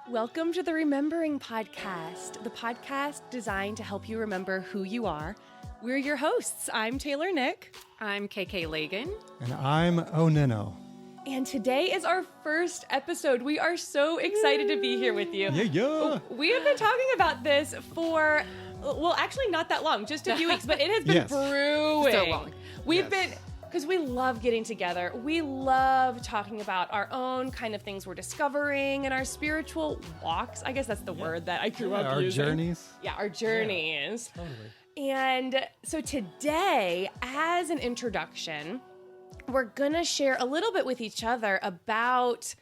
Welcome to the Remembering Podcast, the podcast designed to help you remember who you are. We're your hosts. I'm Taylor Nick. I'm KK Lagan. And I'm OnenO. And today is our first episode. We are so excited to be here with you. Yeah. We have been talking about this for, well, actually not that long, just a few weeks, but it has been brewing. So long. We've been, because we love getting together. We love talking about our own kind of things we're discovering in our spiritual walks. I guess that's the word that I grew up Our using. journeys. Yeah, our journeys. Yeah, totally. And so today, as an introduction, we're going to share a little bit with each other about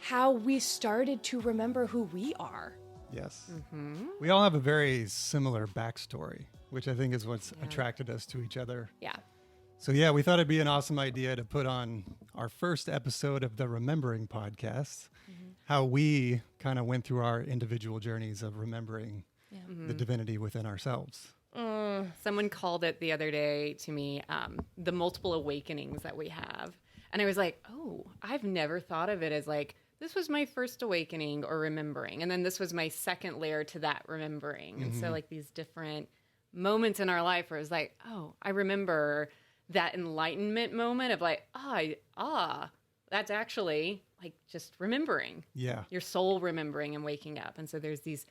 how we started to remember who we are. Yes. Mm-hmm. We all have a very similar backstory, which I think is what's attracted us to each other. Yeah. So yeah, we thought it'd be an awesome idea to put on our first episode of the Remembering Podcast, how we kind of went through our individual journeys of remembering the divinity within ourselves. Someone called it the other day to me, the multiple awakenings that we have. And I was like, oh, I've never thought of it as like, this was my first awakening or remembering. And then this was my second layer to that remembering. And so like these different moments in our life where it was like, oh, I remember that enlightenment moment of like, that's actually like just remembering. Yeah. Your soul remembering and waking up. And so there's these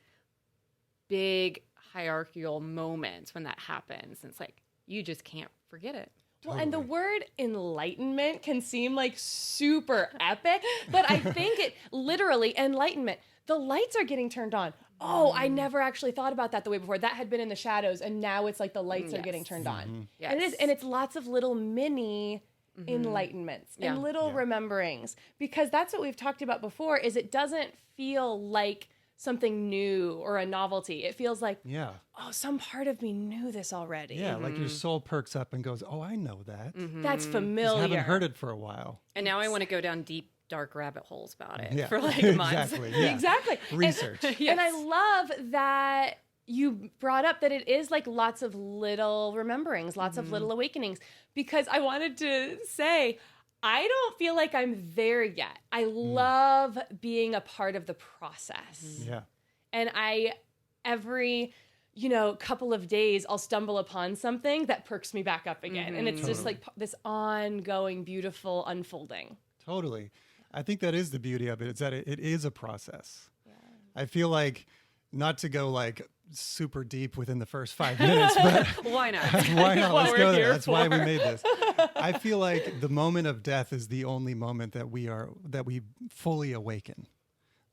big hierarchical moments when that happens. And it's like, you just can't forget it. Well, and the word enlightenment can seem like super epic, but I think it literally, enlightenment, the lights are getting turned on. Oh, I never actually thought about that the way before. That had been in the shadows, and now it's like the lights are getting turned on. Yes. And it's lots of little mini enlightenments and little rememberings, because that's what we've talked about before, is it doesn't feel like something new or a novelty. It feels like, oh, some part of me knew this already. Yeah, like your soul perks up and goes, oh, I know that. That's Just familiar. haven't heard it for a while. And now I want to go down deep, dark rabbit holes about it Yeah. for like months. Exactly. Yeah. Exactly. Research. And I love that you brought up that it is like lots of little rememberings, lots of little awakenings, because I wanted to say, I don't feel like I'm there yet. I love being a part of the process. Yeah. And every couple of days, I'll stumble upon something that perks me back up again. And it's just like this ongoing, beautiful unfolding. Totally. I think that is the beauty of it. It's that it is a process. Yeah. I feel like, not to go like super deep within the first 5 minutes, but Why not? why not? Let's we're go there. here That's why we made this. I feel like the moment of death is the only moment that we fully awaken.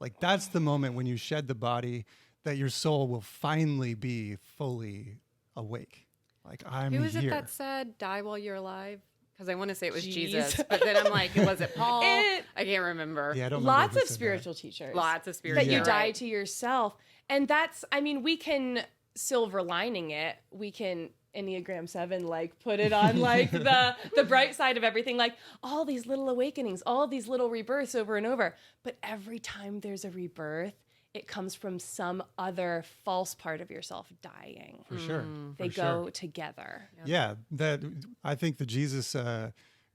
Like that's the moment when you shed the body, that your soul will finally be fully awake. Like I'm Who is here. it that said, die while you're alive? Because I want to say it was Jesus, but then I'm like, was it Paul? I can't remember. Yeah, I don't remember Lots who of said spiritual teachers. Lots of spiritual. That you Yeah. die to yourself. And that's, I mean, we can silver lining it. We can Enneagram 7, like put it on like the bright side of everything, like all these little awakenings, all these little rebirths over and over. But every time there's a rebirth, it comes from some other false part of yourself dying. For sure. They For go sure. together. Yeah, that I think the Jesus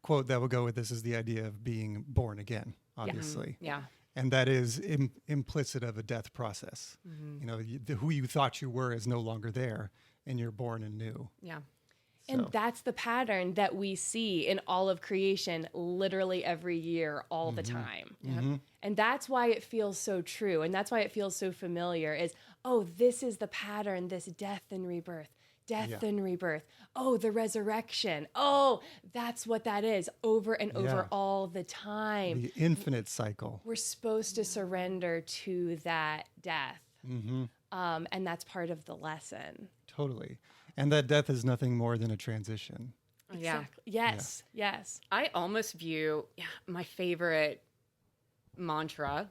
quote that will go with this is the idea of being born again, obviously. Yeah. And that is implicit of a death process. You know, who you thought you were is no longer there, and you're born anew. Yeah. And So- that's the pattern that we see in all of creation, literally every year, all the time. And that's why it feels so true. And that's why it feels so familiar is, oh, this is the pattern, this death and rebirth, death and rebirth. Oh, the resurrection. Oh, that's what that is, over and over all the time. The infinite cycle. We're supposed to surrender to that death. And that's part of the lesson. Totally. And that death is nothing more than a transition. Yeah. Exactly. Yes, yes. I almost view my favorite mantra,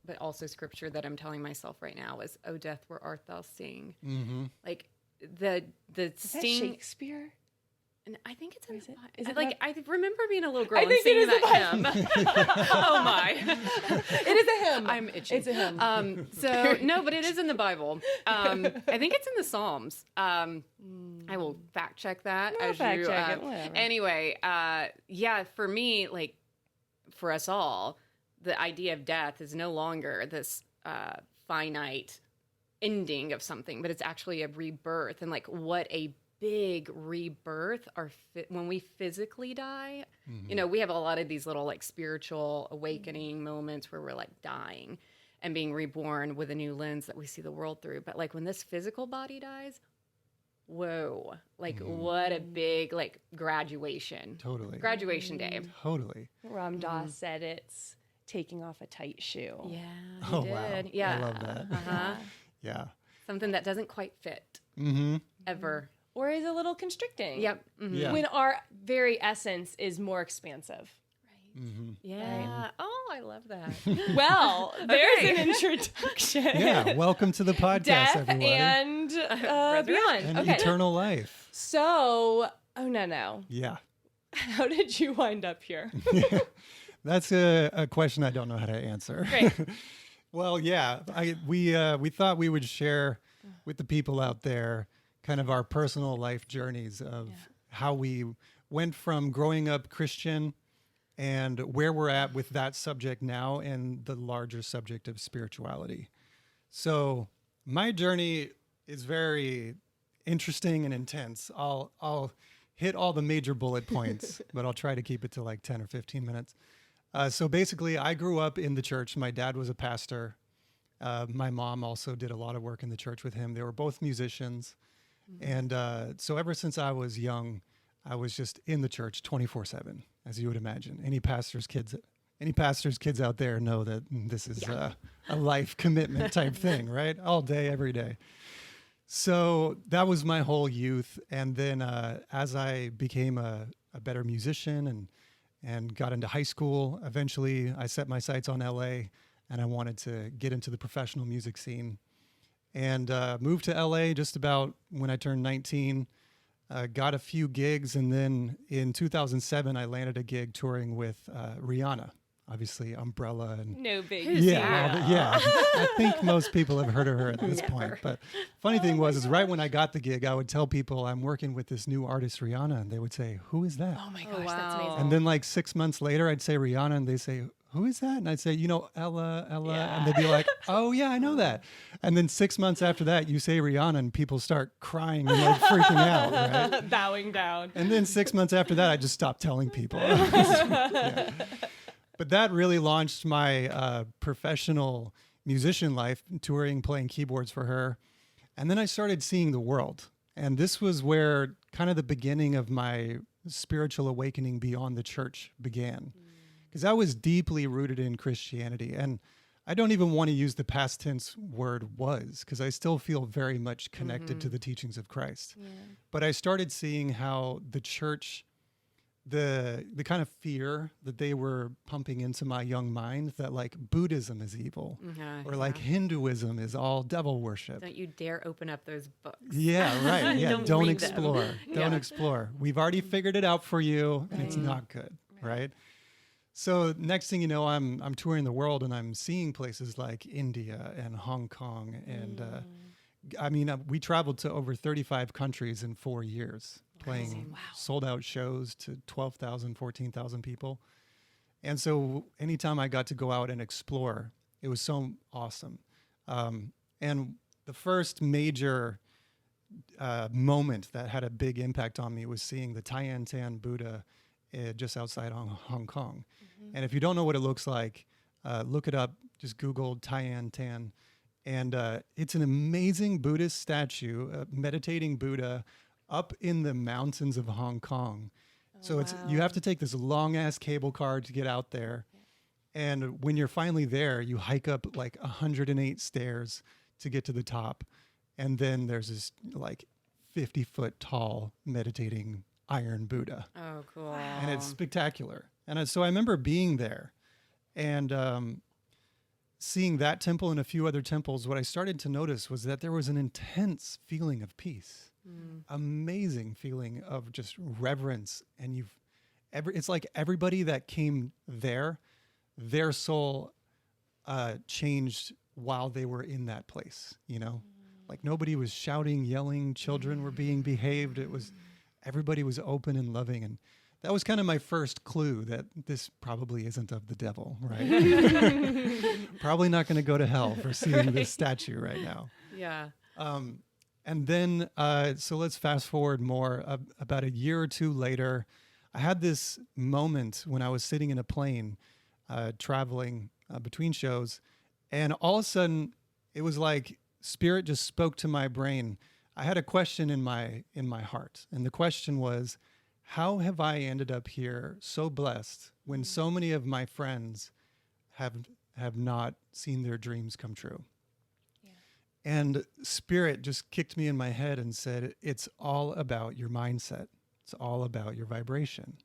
but also scripture that I'm telling myself right now is, "Oh, death, where art thou sting?" Like the Is that sting. Shakespeare? And I think it's in the Bible. Is it like I remember being a little girl I and think it singing is that the hymn. Oh my! It is a hymn. I'm itching. It's a hymn. So no, but it is in the Bible. I think it's in the Psalms. I will fact check that I'll as fact you. check it, whatever. Anyway, yeah, for me, like for us all, the idea of death is no longer this finite ending of something, but it's actually a rebirth. And like, what a big rebirth when we physically die. We have a lot of these little like spiritual awakening moments where we're like dying and being reborn with a new lens that we see the world through. But like when this physical body dies, whoa, like what a big like graduation. Totally. Graduation day. Totally. Ram Dass said it's taking off a tight shoe. Yeah, Oh, he wow. did. Yeah. I love that. Uh-huh. Yeah. Something that doesn't quite fit ever. Or is a little constricting. Yep. Mm-hmm. Yeah. When our very essence is more expansive. Yeah. Oh, I love that. Well, there's an introduction. Yeah. Welcome to the podcast, Death everybody. and beyond. And Okay. eternal life. So, no. Yeah. How did you wind up here? That's a question I don't know how to answer. Great. Well, yeah, we thought we would share with the people out there kind of our personal life journeys of how we went from growing up Christian and where we're at with that subject now and the larger subject of spirituality. So my journey is very interesting and intense. I'll hit all the major bullet points, but I'll try to keep it to like 10 or 15 minutes. So basically, I grew up in the church. My dad was a pastor. My mom also did a lot of work in the church with him. They were both musicians. And so ever since I was young, I was just in the church 24/7, as you would imagine. Any pastor's kids out there know that this is a life commitment type thing, right? All day, every day. So that was my whole youth. And then as I became a better musician and got into high school, eventually I set my sights on LA and I wanted to get into the professional music scene. And moved to LA just about when I turned 19, got a few gigs. And then in 2007, I landed a gig touring with Rihanna, obviously Umbrella. And No big yeah. I think most people have heard of her at this point. But funny thing is right when I got the gig, I would tell people I'm working with this new artist, Rihanna. And they would say, who is that? Oh my gosh, that's amazing. And then like 6 months later, I'd say Rihanna and they say, who is that? And I'd say, Ella. And they'd be like, oh yeah, I know that. And then 6 months after that, you say Rihanna and people start crying and like freaking out, right? Bowing down. And then 6 months after that, I just stopped telling people. Yeah. But that really launched my professional musician life, touring, playing keyboards for her. And then I started seeing the world. And this was where kind of the beginning of my spiritual awakening beyond the church began. Because I was deeply rooted in Christianity. And I don't even want to use the past tense word was, because I still feel very much connected to the teachings of Christ. Yeah. But I started seeing how the church, the kind of fear that they were pumping into my young mind that like Buddhism is evil or like Hinduism is all devil worship. Don't you dare open up those books. Yeah, right. Yeah, don't explore. Them. Don't explore. We've already figured it out for you and it's not good, right? So next thing you know, I'm touring the world and I'm seeing places like India and Hong Kong. And we traveled to over 35 countries in 4 years, playing sold out shows to 12,000, 14,000 people. And so anytime I got to go out and explore, it was so awesome. And the first major moment that had a big impact on me was seeing the Tian Tan Buddha just outside Hong Kong. And if you don't know what it looks like, look it up. Just Google Tian Tan. And it's an amazing Buddhist statue, a meditating Buddha up in the mountains of Hong Kong. So you have to take this long-ass cable car to get out there. And when you're finally there, you hike up like 108 stairs to get to the top. And then there's this like 50-foot tall meditating iron Buddha. Oh, cool. And it's spectacular. And so I remember being there and seeing that temple and a few other temples. What I started to notice was that there was an intense feeling of peace, amazing feeling of just reverence. And it's like everybody that came there, their soul changed while they were in that place, Like nobody was shouting, yelling, children were being behaved. Everybody was open and loving. And that was kind of my first clue that this probably isn't of the devil, right? Probably not going to go to hell for seeing this statue right now. Yeah. And then, so let's fast forward more. About a year or two later, I had this moment when I was sitting in a plane, traveling between shows, and all of a sudden, it was like Spirit just spoke to my brain. I had a question in my heart, and the question was, how have I ended up here so blessed when so many of my friends have not seen their dreams come true? And Spirit just kicked me in my head and said, it's all about your mindset. It's all about your vibration.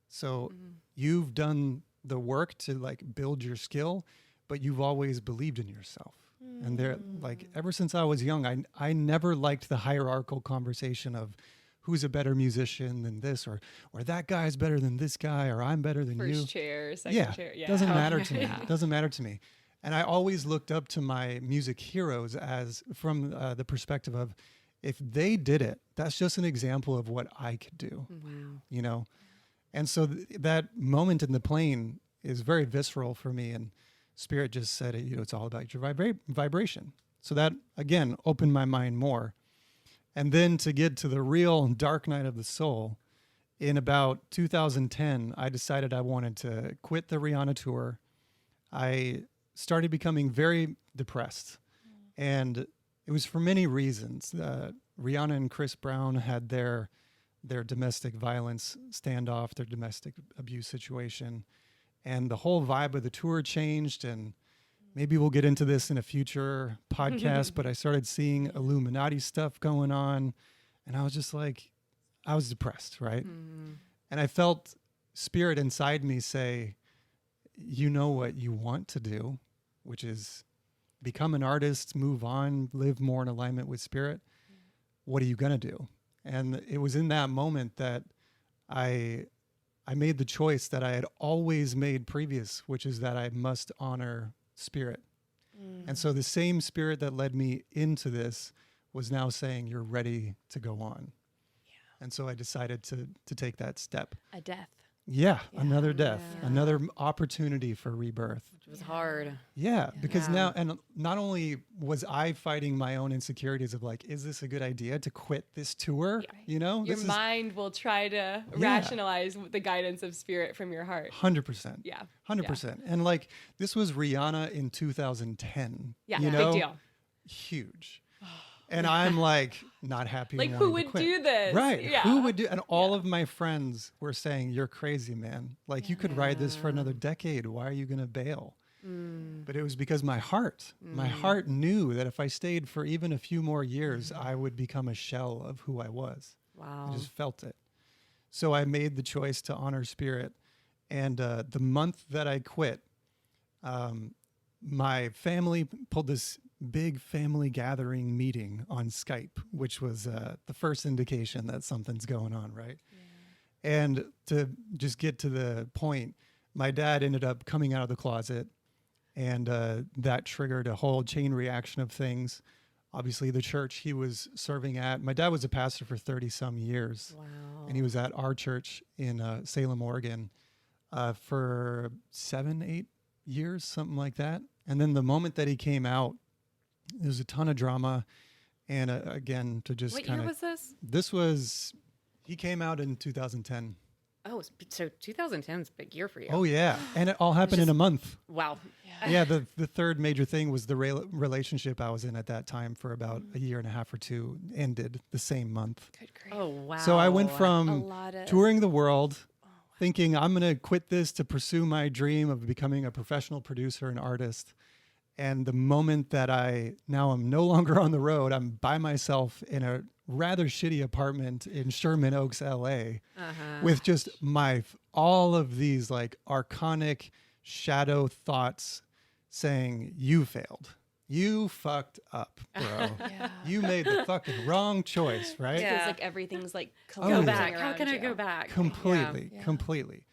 So you've done the work to like build your skill, but you've always believed in yourself. And there, like, ever since I was young, I never liked the hierarchical conversation of who's a better musician than this, or that guy's better than this guy, or I'm better than you. First chair, second chair. Yeah. Doesn't matter to me. It doesn't matter to me. And I always looked up to my music heroes as from the perspective of, if they did it, that's just an example of what I could do. Wow. You know? And so that moment in the plane is very visceral for me. And Spirit just said, you know, it's all about your vibration. So that, again, opened my mind more. And then to get to the real dark night of the soul, in about 2010, I decided I wanted to quit the Rihanna tour. I started becoming very depressed. And it was for many reasons. Rihanna and Chris Brown had their domestic violence standoff, their domestic abuse situation. And the whole vibe of the tour changed. And maybe we'll get into this in a future podcast, but I started seeing Illuminati stuff going on. And I was just like, I was depressed, right? And I felt Spirit inside me say, you know what you want to do, which is become an artist, move on, live more in alignment with Spirit. What are you going to do? And it was in that moment that I made the choice that I had always made previous, which is that I must honor Spirit. And so the same Spirit that led me into this was now saying, you're ready to go on. And so I decided to take that step. A death. Yeah, another death, another opportunity for rebirth. Which was hard. Yeah, because now, and not only was I fighting my own insecurities of like, is this a good idea to quit this tour? Yeah. You know? Your mind will try to rationalize the guidance of Spirit from your heart. 100%. Yeah. 100%. And like, this was Rihanna in 2010. Yeah, you know? big deal. Huge. And I'm like, not happy. Like, wanting who to would quit. do this? Right. Yeah. Who would do? And all of my friends were saying, you're crazy, man. Like, you could ride this for another decade. Why are you going to bail? But it was because my heart knew that if I stayed for even a few more years, I would become a shell of who I was. Wow. I just felt it. So I made the choice to honor Spirit. And the month that I quit, my family pulled this big family gathering meeting on Skype, which was the first indication that something's going on, right? Yeah. And to just get to the point, my dad ended up coming out of the closet, and that triggered a whole chain reaction of things. Obviously, the church he was serving at, my dad was a pastor for 30-some years. Wow. And he was at our church in Salem, Oregon for 7-8 years, something like that. And then the moment that he came out, there was a ton of drama. And again, to just What year was this? This was, he came out in 2010. Oh, so 2010 is a big year for you. Oh, yeah. And it all happened in a month. Wow. Yeah, the third major thing was the relationship I was in at that time for about a year and a half or two ended the same month. Good grief. Oh, wow. So I went A from lot of touring the world, thinking I'm going to quit this to pursue my dream of becoming a professional producer and artist. And the moment that now I'm no longer on the road, I'm by myself in a rather shitty apartment in Sherman Oaks, LA, with just all of these like archonic shadow thoughts saying, you failed. You fucked up, bro. You made the fucking wrong choice, right? It feels like everything's like Go collapsing back. How around can I you. go back? Completely.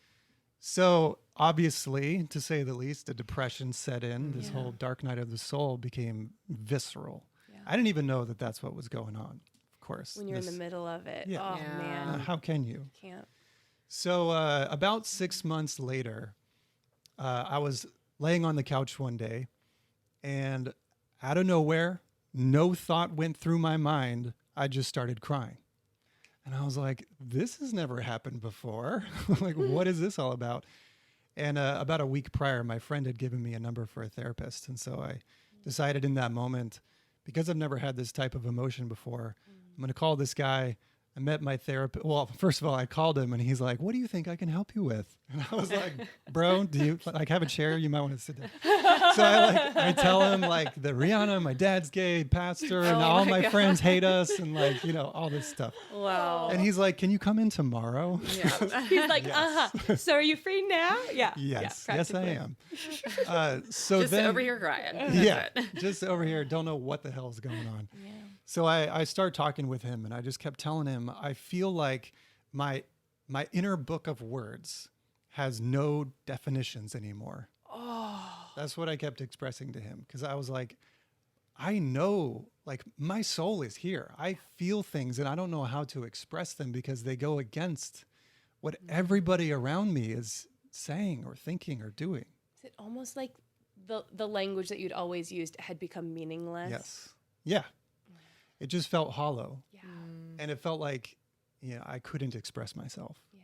So obviously, to say the least, the depression set in. This whole dark night of the soul became visceral. Yeah. I didn't even know that that's what was going on, of course. When you're in the middle of it. Yeah. Oh, man. How can you? Can't. So about 6 months later, I was laying on the couch one day, and out of nowhere, no thought went through my mind. I just started crying. And I was like, this has never happened before. Like, what is this all about? And about a week prior, my friend had given me a number for a therapist. And so I decided in that moment, because I've never had this type of emotion before, I'm going to call this guy. I met my therapist. Well, first of all, I called him and he's like, what do you think I can help you with? And I was like, bro, do you like have a chair? You might want to sit down. So I tell him like that Rihanna, my dad's gay pastor, and all my friends hate us, and like, you know, all this stuff. Wow. And he's like, can you come in tomorrow? Yeah. He's like, So are you free now? Yeah. Yes. Yeah, Yes, I am. So Just then over here crying. That's yeah, it. just over here. Don't know what the hell's going on. Yeah. So I start talking with him, and I just kept telling him, I feel like my inner book of words has no definitions anymore. Oh. That's what I kept expressing to him, because I was like, I know, like, my soul is here. I feel things, and I don't know how to express them because they go against what everybody around me is saying or thinking or doing. Is it almost like the language that you'd always used had become meaningless? Yes. Yeah. It just felt hollow. Yeah. And it felt like, you know, I couldn't express myself. Yeah.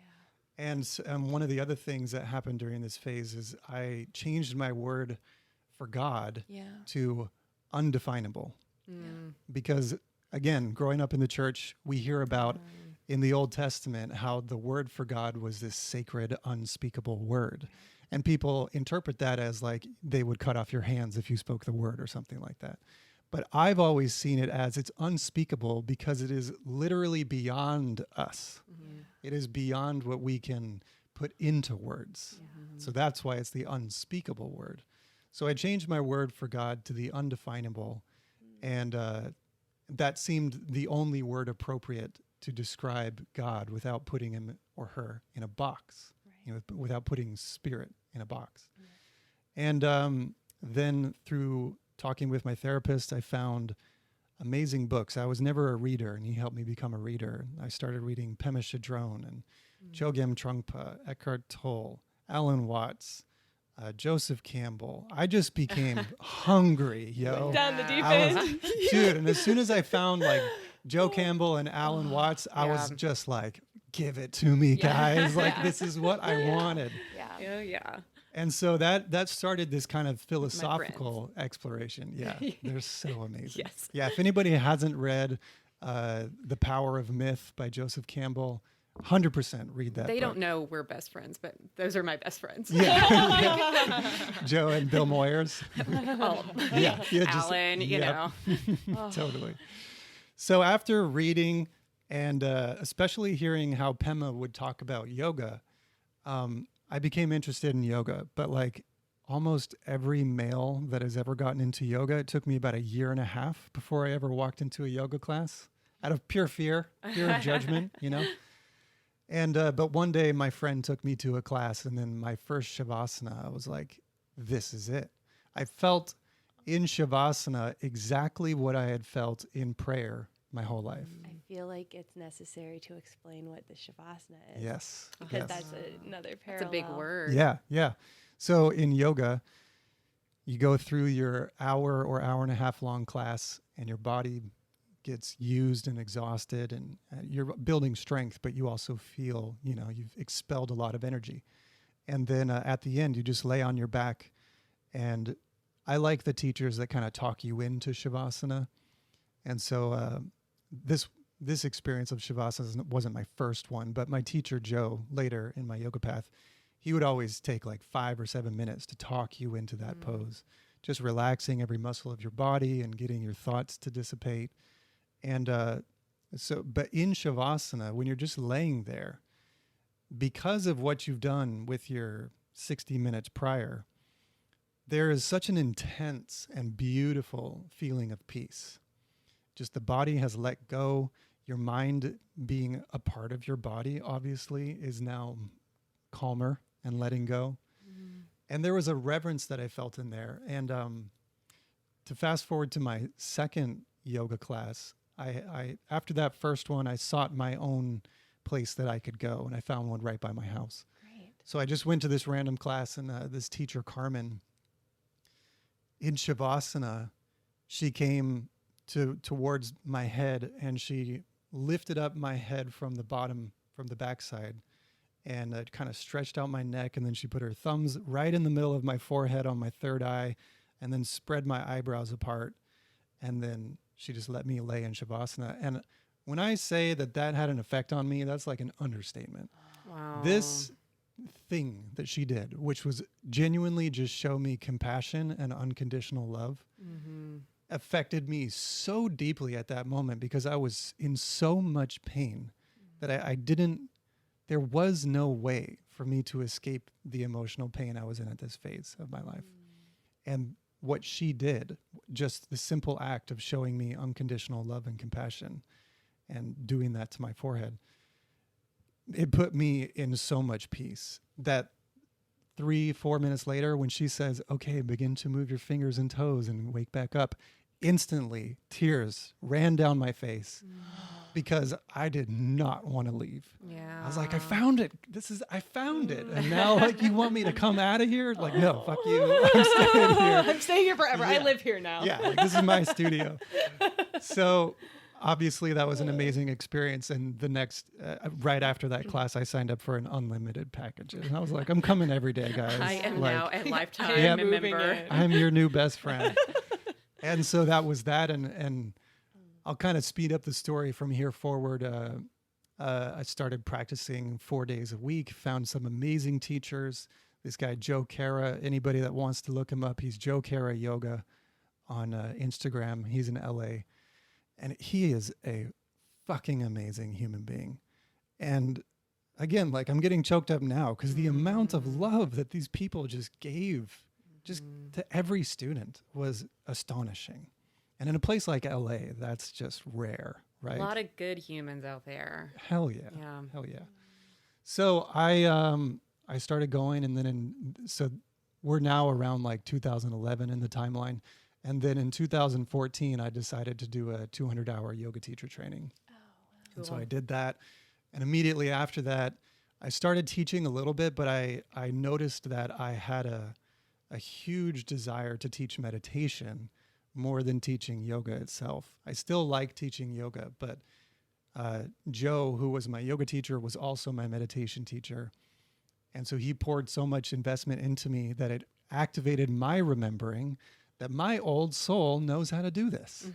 And one of the other things that happened during this phase is I changed my word for God Yeah. to undefinable. Mm. Because, again, growing up in the church, we hear about in the Old Testament how the word for God was this sacred, unspeakable word. And people interpret that as like they would cut off your hands if you spoke the word or something like that. But I've always seen it as it's unspeakable because it is literally beyond us. Mm-hmm. It is beyond what we can put into words. So that's why it's the unspeakable word. So I changed my word for God to the undefinable. And that seemed the only word appropriate to describe God without putting him or her in a box, you know, without putting spirit in a box. And then through talking with my therapist, I found amazing books. I was never a reader, and he helped me become a reader. I started reading Pema Chodron and Chogyam Trungpa, Eckhart Tolle, Alan Watts, Joseph Campbell. I just became hungry, yo. Down the deep I was- end. Dude, and as soon as I found like Joe Campbell and Alan Watts, I was Yeah. just like, give it to me, guys. Like, this is what I wanted. Yeah. Oh, yeah. And so that started this kind of philosophical exploration. Yeah, they're so amazing. Yes. Yeah, if anybody hasn't read The Power of Myth by Joseph Campbell, 100% read that They book. don't know we're best friends, but those are my best friends. Yeah. Joe and Bill Moyers. Oh, Yeah. Alan, you yep. know. Totally. So after reading and especially hearing how Pema would talk about yoga, I became interested in yoga. But like almost every male that has ever gotten into yoga, it took me about 1.5 years before I ever walked into a yoga class out of pure fear of judgment, you know? And but one day my friend took me to a class, and then my first Shavasana, I was like, this is it. I felt in Shavasana exactly what I had felt in prayer my whole life. I feel like it's necessary to explain what the Shavasana is. Yes. Because yes. that's another It's parallel. a big word. Yeah, yeah. So in yoga, you go through your hour or 1.5 hour long class, and your body gets used and exhausted, and you're building strength, but you also feel, you know, you've expelled a lot of energy. And then at the end, you just lay on your back. And I like the teachers that kind of talk you into Shavasana. And so this experience of Shavasana wasn't my first one, but my teacher, Joe, later in my yoga path, he would always take like 5 or 7 minutes to talk you into that pose, just relaxing every muscle of your body and getting your thoughts to dissipate. And but in Shavasana, when you're just laying there, because of what you've done with your 60 minutes prior, there is such an intense and beautiful feeling of peace. Just the body has let go. Your mind, being a part of your body, obviously, is now calmer and letting go. And there was a reverence that I felt in there. And to fast forward to my second yoga class, I after that first one, I sought my own place that I could go, and I found one right by my house. Great. So I just went to this random class, and this teacher, Carmen, in Shavasana, she came towards my head, and she lifted up my head from the bottom, from the backside, and kind of stretched out my neck, and then she put her thumbs right in the middle of my forehead on my third eye, and then spread my eyebrows apart, and then she just let me lay in Shavasana. And when I say that had an effect on me, that's like an understatement. Wow. This thing that she did, which was genuinely just show me compassion and unconditional love, affected me so deeply at that moment, because I was in so much pain that I didn't, there was no way for me to escape the emotional pain I was in at this phase of my life. And what she did, just the simple act of showing me unconditional love and compassion and doing that to my forehead, it put me in so much peace that 3-4 minutes later, when she says, okay, begin to move your fingers and toes and wake back up, instantly tears ran down my face because I did not want to leave. Yeah. I was like, I found it. I found it. And now, like, you want me to come out of here? Like, no, fuck you. I'm staying here. I'm staying here forever. I live here now. Yeah, like, this is my studio. So obviously that was an amazing experience. And the next, right after that class, I signed up for an unlimited package. And I was like, I'm coming every day, guys. I am like, now a lifetime Yep. member. I'm your new best friend. And so that was that. And I'll kind of speed up the story from here forward. I started practicing 4 days a week, found some amazing teachers. This guy, Joe Cara, anybody that wants to look him up, he's Joe Cara Yoga on Instagram. He's in LA. And he is a fucking amazing human being. And again, like, I'm getting choked up now because the amount of love that these people just gave just to every student was astonishing. And in a place like LA, that's just rare, right? A lot of good humans out there. Hell yeah. Yeah. Hell yeah. So I started going, and then so we're now around like 2011 in the timeline. And then in 2014, I decided to do a 200-hour yoga teacher training. Oh, wow. And so I did that. And immediately after that, I started teaching a little bit, but I noticed that I had a huge desire to teach meditation more than teaching yoga itself. I still like teaching yoga, but Joe, who was my yoga teacher, was also my meditation teacher. And so he poured so much investment into me that it activated my remembering that my old soul knows how to do this.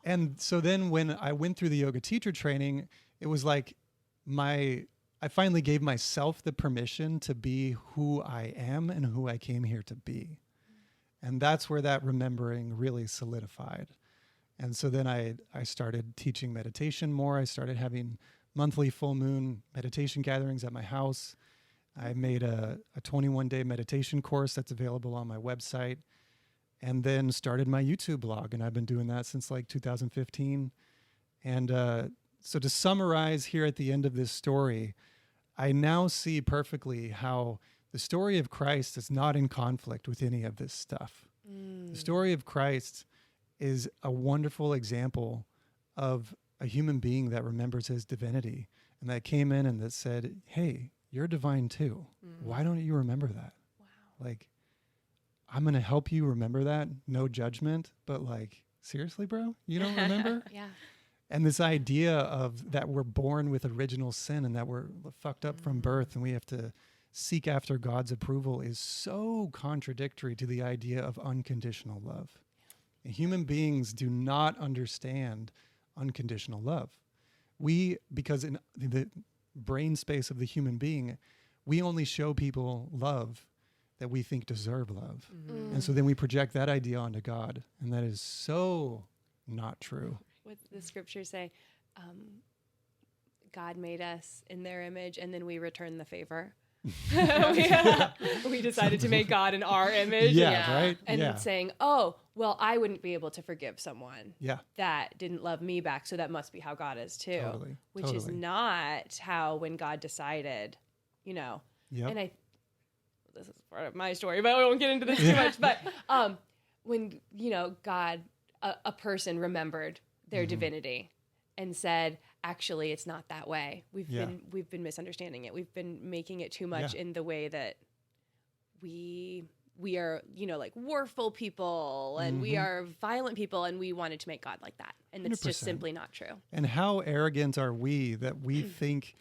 And so then when I went through the yoga teacher training, it was like I finally gave myself the permission to be who I am and who I came here to be. And that's where that remembering really solidified. And so then I started teaching meditation more. I started having monthly full moon meditation gatherings at my house. I made a 21-day meditation course that's available on my website, and then started my YouTube blog. And I've been doing that since like 2015. And so to summarize here at the end of this story, I now see perfectly how the story of Christ is not in conflict with any of this stuff. The story of Christ is a wonderful example of a human being that remembers his divinity and that came in and that said, hey, you're divine too. Why don't you remember that? Wow. Like, I'm going to help you remember that. No judgment, but like, seriously, bro, you don't remember? Yeah. And this idea of that we're born with original sin and that we're fucked up from birth and we have to seek after God's approval is so contradictory to the idea of unconditional love. And human beings do not understand unconditional love. Because in the brain space of the human being, we only show people love that we think deserve love. And so then we project that idea onto God. And that is so not true. What the scriptures say, God made us in their image, and then we return the favor. We decided to make God in our image. Yeah. Right? And saying, oh, well, I wouldn't be able to forgive someone that didn't love me back, so that must be how God is too. Totally. Which is not how, when God decided, and this is part of my story, but I won't get into this too much. But when, God, a person remembered their divinity and said, actually it's not that way. We've been misunderstanding it. We've been making it too much in the way that we are, like warful people and we are violent people, and we wanted to make God like that. And it's just 100%. simply not true. And how arrogant are we that we think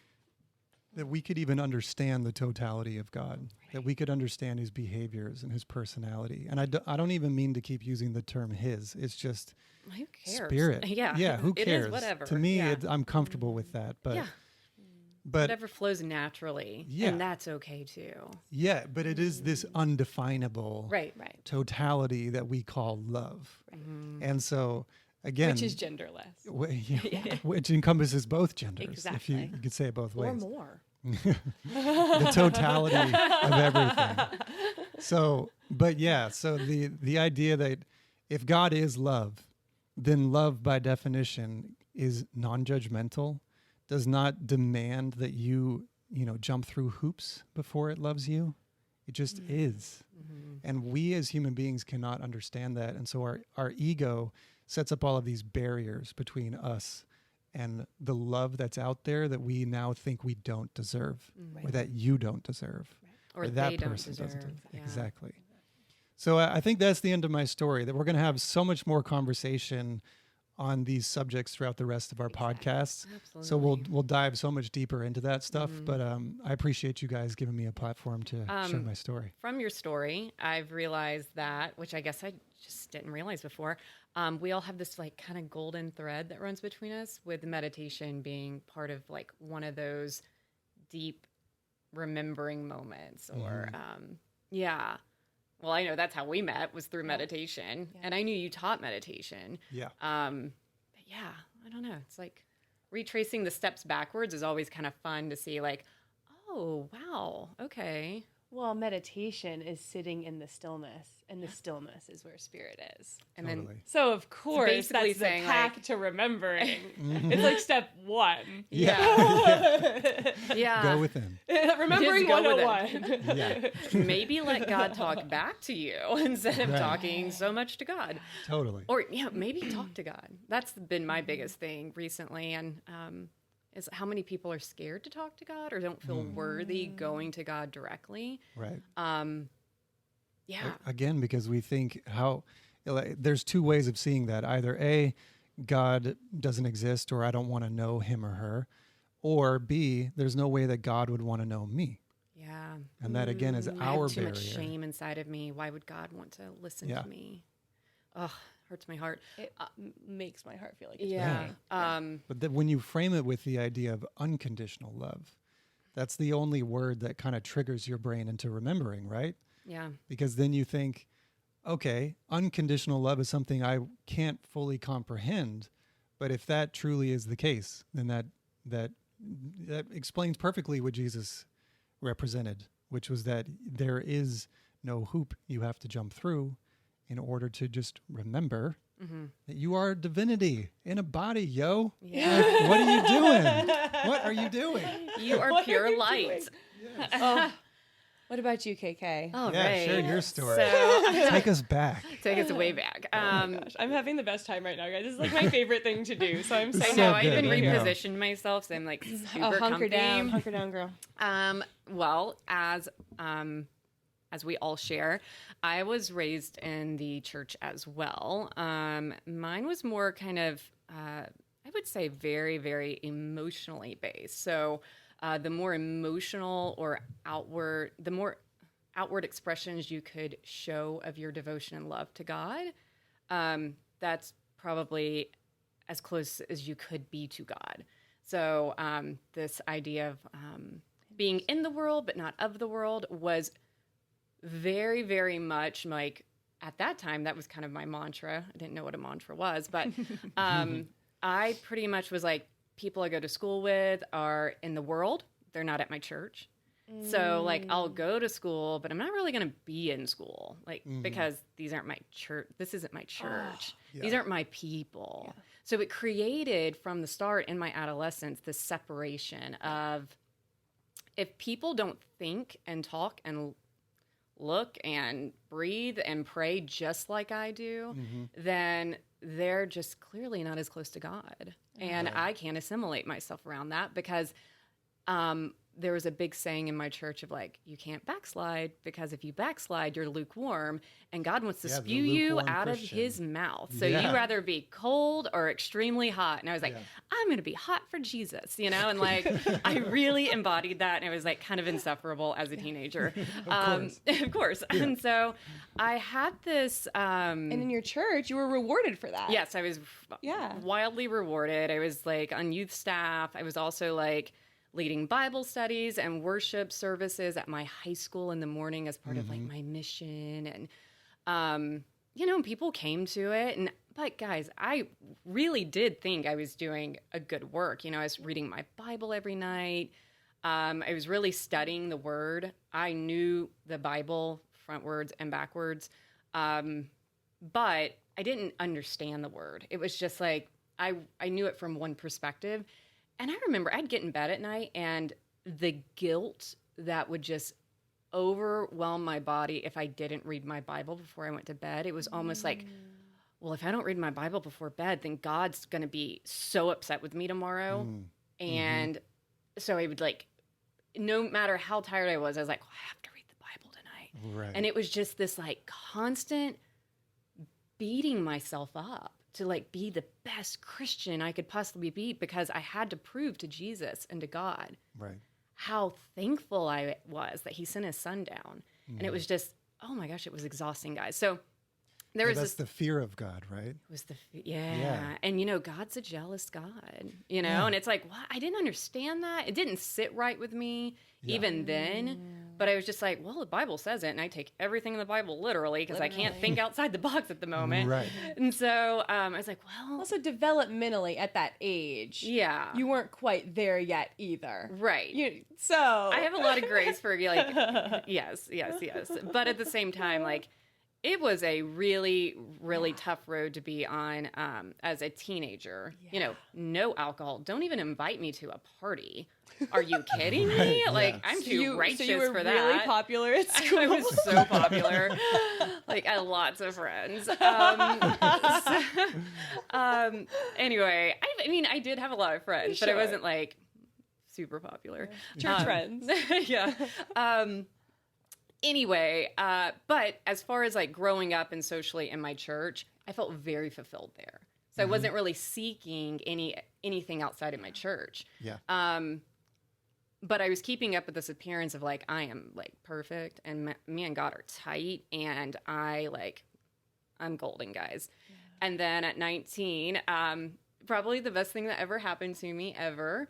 that we could even understand the totality of God, that we could understand his behaviors and his personality. And I don't even mean to keep using the term his. It's just Who cares? spirit. Yeah. Who cares? It is whatever. To me, Yeah. I'm comfortable with that. But But whatever flows naturally. Yeah. And that's okay too. yeah, but it is this undefinable Right. totality that we call love. And so again, Which is genderless. Which encompasses both genders. Exactly. If you could say it both ways. Or more. The totality of everything. So the idea that if God is love, then love by definition is non-judgmental, does not demand that you jump through hoops before it loves you. It just is. And we as human beings cannot understand that. And so our ego sets up all of these barriers between us and the love that's out there that we now think we don't deserve, or that you don't deserve, Or that they don't person doesn't. deserve. Yeah. Exactly. So I think that's the end of my story, that we're going to have so much more conversation on these subjects throughout the rest of our podcasts. Absolutely. So we'll dive so much deeper into that stuff. But I appreciate you guys giving me a platform to share my story. From your story, I've realized that, which I guess I just didn't realize before, we all have this like kind of golden thread that runs between us, with meditation being part of like one of those deep remembering moments. Or well, I know that's how we met, was through meditation. And I knew you taught meditation. Yeah. But yeah, I don't know. It's like retracing the steps backwards is always kind of fun to see, like, oh, wow, okay. Well, meditation is sitting in the stillness, and the stillness is where spirit is. And Totally. So, of course, basically that's the saying, path like- to remembering. It's like step one. Yeah. Yeah. Go within. Remembering Just go with 101. Yeah, Maybe let God talk back to you instead of Right. talking so much to God. totally. Or, maybe talk to God. That's been my biggest thing recently. And is how many people are scared to talk to God or don't feel worthy going to God directly. Right. Yeah. Again, because we think there's two ways of seeing that. Either A, God doesn't exist, or I don't want to know him or her. Or B, there's no way that God would want to know me. Yeah. And that, again, is I our have too barrier. much shame inside of me. Why would God want to listen Yeah. to me? Ugh, hurts my heart. It makes my heart feel like it's Yeah. breaking. But then when you frame it with the idea of unconditional love, that's the only word that kind of triggers your brain into remembering, right? Yeah. Because then you think, okay, unconditional love is something I can't fully comprehend. But if that truly is the case, then that explains perfectly what Jesus represented, which was that there is no hoop you have to jump through in order to just remember that you are a divinity in a body, yo. Yeah. Like, what are you doing? What are you doing? You are What are pure you light. Oh. What about you, KK? All Yeah, right. share your story. So, Take us back. take us way back. Gosh, I'm having the best time right now, guys. This is like my favorite thing to do. So I'm so I So know, happy I've good, been I know. repositioned myself, so I'm like super hunker comfy. down, girl. Well, as we all share, I was raised in the church as well. Mine was more kind of, I would say, very, very emotionally based. So the more emotional or the more outward expressions you could show of your devotion and love to God, that's probably as close as you could be to God. So this idea of being in the world but not of the world was very, very much like, at that time, that was kind of my mantra. I didn't know what a mantra was, but I pretty much was like, people I go to school with are in the world. They're not at my church. So like, I'll go to school, but I'm not really going to be in school, like, because these aren't my church. This isn't my church. These aren't my people. Yeah. So it created from the start in my adolescence, this separation of, if people don't think and talk and look and breathe and pray just like I do, then they're just clearly not as close to God. And I can't assimilate myself around that because there was a big saying in my church of like, you can't backslide because if you backslide, you're lukewarm and God wants to spew you out of his mouth. So you rather be cold or extremely hot. And I was like, I'm going to be hot for Jesus, you know? And like, I really embodied that. And it was like kind of insufferable as a teenager. Of course. Yeah. And so I had this. And in your church, you were rewarded for that. Yes, I was wildly rewarded. I was like on youth staff. I was also like leading Bible studies and worship services at my high school in the morning as part of like my mission. And, you know, people came to it. But guys, I really did think I was doing a good work. You know, I was reading my Bible every night. I was really studying the word. I knew the Bible frontwards and backwards. But I didn't understand the word. It was just like, I knew it from one perspective. And I remember I'd get in bed at night and the guilt that would just overwhelm my body if I didn't read my Bible before I went to bed. It was almost like, well, if I don't read my Bible before bed, then God's going to be so upset with me tomorrow. And so I would like, no matter how tired I was like, well, I have to read the Bible tonight. Right. And it was just this like constant beating myself up to like be the best Christian I could possibly be because I had to prove to Jesus and to God how thankful I was that he sent his son down. And it was just, oh my gosh, it was exhausting, guys. So there was that's the fear of God, right? It was and you know, God's a jealous God, you know, and it's like, what? I didn't understand that. It didn't sit right with me even then. But I was just like, well, the Bible says it, and I take everything in the Bible literally because I can't think outside the box at the moment. Right. And so I was like, well. Also, developmentally at that age, you weren't quite there yet either. Right. So I have a lot of grace for like, yes. But at the same time, like, it was a really, really tough road to be on as a teenager. You know, no alcohol. Don't even invite me to a party. Are you kidding me? Like, I'm too righteous so you were for that. Really popular at school. I was so popular. Like, I had lots of friends. Anyway, I mean, I did have a lot of friends, but I wasn't like super popular. Church friends. Anyway, but as far as like growing up and socially in my church, I felt very fulfilled there. So I wasn't really seeking anything outside of my church. But I was keeping up with this appearance of like, I am like perfect and me and God are tight and I'm golden, guys. And then at 19, probably the best thing that ever happened to me ever,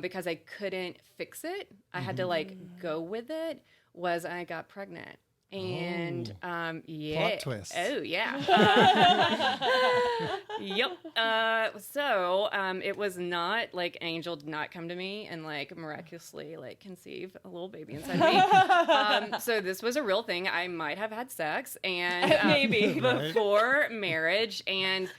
because I couldn't fix it. I had to like go with it. Was I got pregnant. And plot twist. Oh yeah. Yep. So it was not like an angel did not come to me and like miraculously like conceive a little baby inside me. So this was a real thing. I might have had sex and maybe before marriage and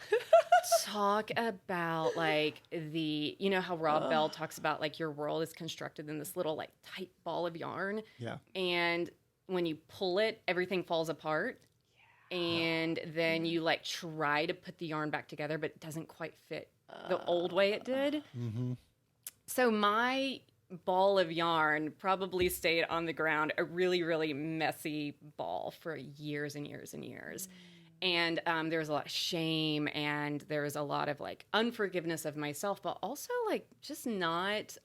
talk about like you know how Rob Bell talks about like your world is constructed in this little like tight ball of yarn. Yeah. And when you pull it, everything falls apart. And then you like try to put the yarn back together, but it doesn't quite fit the old way it did. So my ball of yarn probably stayed on the ground, a really, really messy ball for years and years and years. And there was a lot of shame and there was a lot of like unforgiveness of myself, but also like just not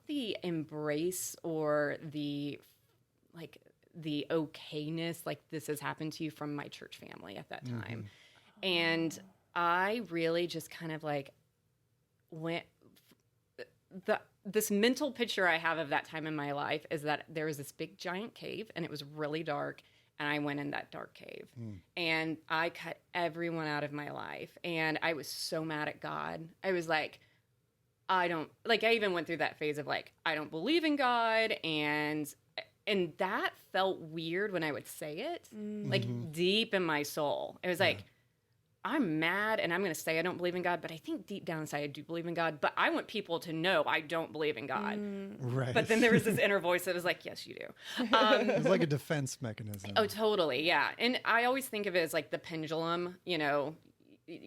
the embrace or the okayness, like this has happened to you from my church family at that time. And I really just kind of like went, this mental picture I have of that time in my life is that there was this big giant cave and it was really dark. And I went in that dark cave and I cut everyone out of my life. And I was so mad at God. I was like, I even went through that phase of like, I don't believe in God. And that felt weird when I would say it, like deep in my soul. It was like, I'm mad and I'm going to say I don't believe in God, but I think deep down inside I do believe in God, but I want people to know I don't believe in God. Right. But then there was this inner voice that was like, yes, you do. It's like a defense mechanism. Oh, totally. Yeah. And I always think of it as like the pendulum, you know,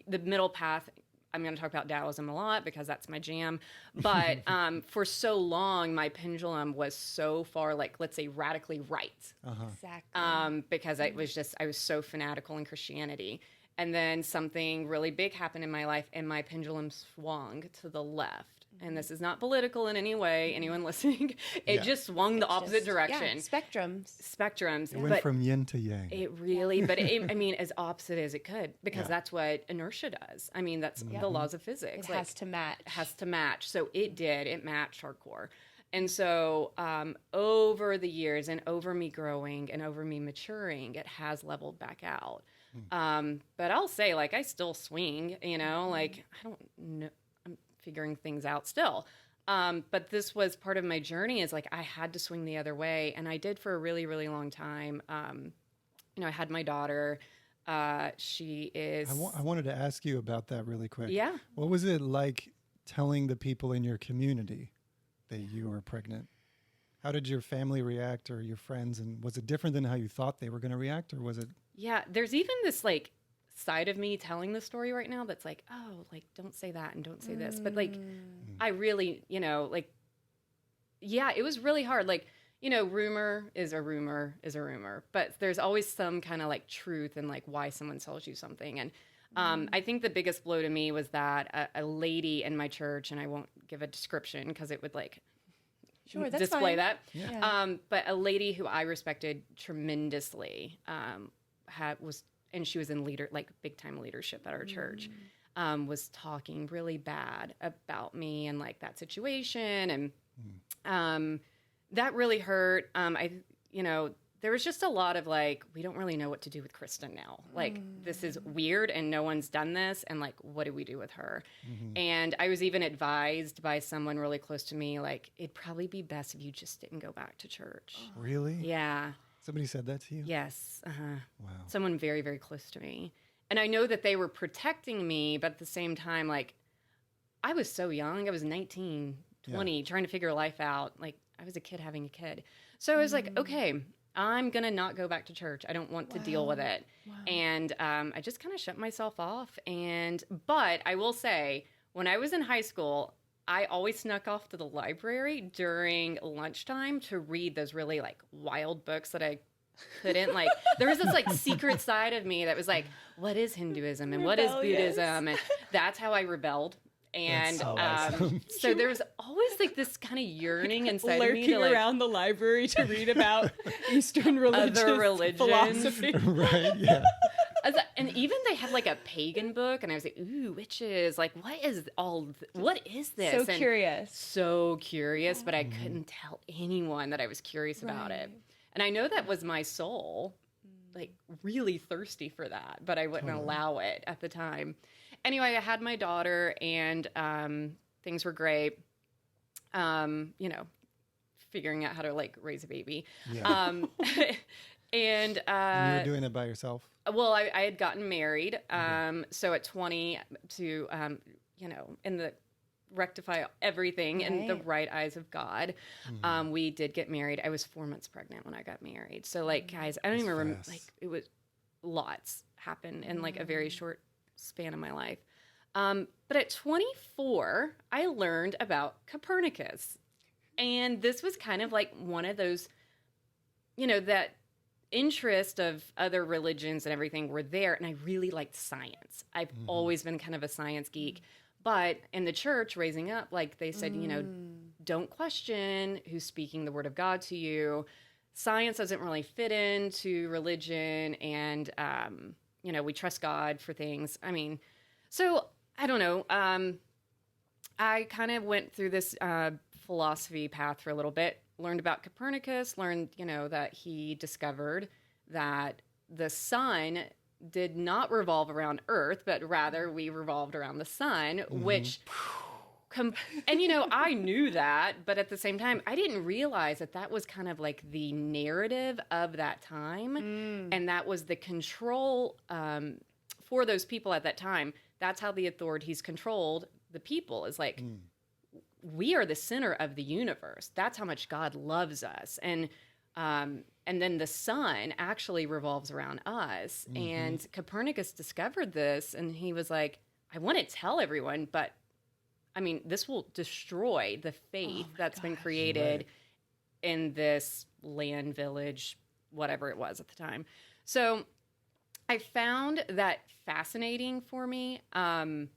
the middle path. I'm going to talk about Taoism a lot because that's my jam. But for so long, my pendulum was so far, like, let's say, radically right. Exactly. Because I was so fanatical in Christianity. And then something really big happened in my life, and my pendulum swung to the left. And this is not political in any way, anyone listening. It just swung the opposite direction. Yeah, spectrums. It went from yin to yang. It really, but I mean, as opposite as it could, because that's what inertia does. I mean, that's the laws of physics. It has to match. It has to match. So it did. It matched hardcore. And so over the years and over me growing and over me maturing, it has leveled back out. But I'll say, like, I still swing, you know, like, I don't know. I'm figuring things out still. But this was part of my journey, is like, I had to swing the other way. And I did for a really, really long time. You know, I had my daughter. She is... I wanted to ask you about that really quick. Yeah. What was it like telling the people in your community that you were pregnant? How did your family react, or your friends? And was it different than how you thought they were going to react, or was it... Yeah, there's even this, like, side of me telling the story right now that's like, oh, like, don't say that and don't say this. But, like, I really, you know, like, yeah, it was really hard. Like, you know, rumor is a rumor is a rumor. But there's always some kind of, like, truth in, like, why someone tells you something. And I think the biggest blow to me was that a lady in my church, and I won't give a description because it would, like... Sure, that's display fine. that. Yeah. But a lady who I respected tremendously and she was in big time leadership at our church, was talking really bad about me and like that situation. And that really hurt. There was just a lot of like, we don't really know what to do with Kristen now. Like, this is weird and no one's done this. And like, what do we do with her? And I was even advised by someone really close to me, like, it'd probably be best if you just didn't go back to church. Really? Yeah. Somebody said that to you? Yes. Wow. Someone very, very close to me. And I know that they were protecting me, but at the same time, like, I was so young. I was 19, 20, trying to figure life out. Like, I was a kid having a kid. So I was like, okay, I'm going to not go back to church. I don't want to deal with it. Wow. And I just kind of shut myself off. But I will say, when I was in high school, I always snuck off to the library during lunchtime to read those really like wild books that I couldn't like. There was this like secret side of me that was like, what is Hinduism and what is Buddhism? And that's how I rebelled. And so there's always like this kind of yearning inside of me to like, around the library to read about Eastern religions, philosophy. Right, yeah. And even they had like a pagan book, and I was like, ooh, witches, like, what is this? So curious, but I couldn't tell anyone that I was curious about it. And I know that was my soul, like really thirsty for that, but I wouldn't allow it at the time. Anyway, I had my daughter, and things were great. Figuring out how to like raise a baby. Yeah. And you were doing it by yourself? Well, I had gotten married. So at 20 to, in the rectify everything in the right eyes of God, we did get married. I was 4 months pregnant when I got married. So like, guys, I don't even remember, like, it was lots happened in like a very short span of my life. But at 24, I learned about Copernicus. And this was kind of like one of those, that interest of other religions and everything were there. And I really liked science. I've always been kind of a science geek. But in the church, raising up, like they said, don't question who's speaking the word of God to you. Science doesn't really fit into religion. And, we trust God for things. I mean, so I don't know. I kind of went through this philosophy path for a little bit, learned about Copernicus, learned, that he discovered that the sun did not revolve around Earth, but rather we revolved around the sun, which, and I knew that, but at the same time, I didn't realize that was kind of like the narrative of that time. And that was the control for those people at that time, that's how the authorities controlled the people, is like, we are the center of the universe. That's how much God loves us. And then the sun actually revolves around us. And Copernicus discovered this, and he was like, I want to tell everyone, but I mean, this will destroy the faith that's been created in this land, village, whatever it was at the time. So I found that fascinating for me. And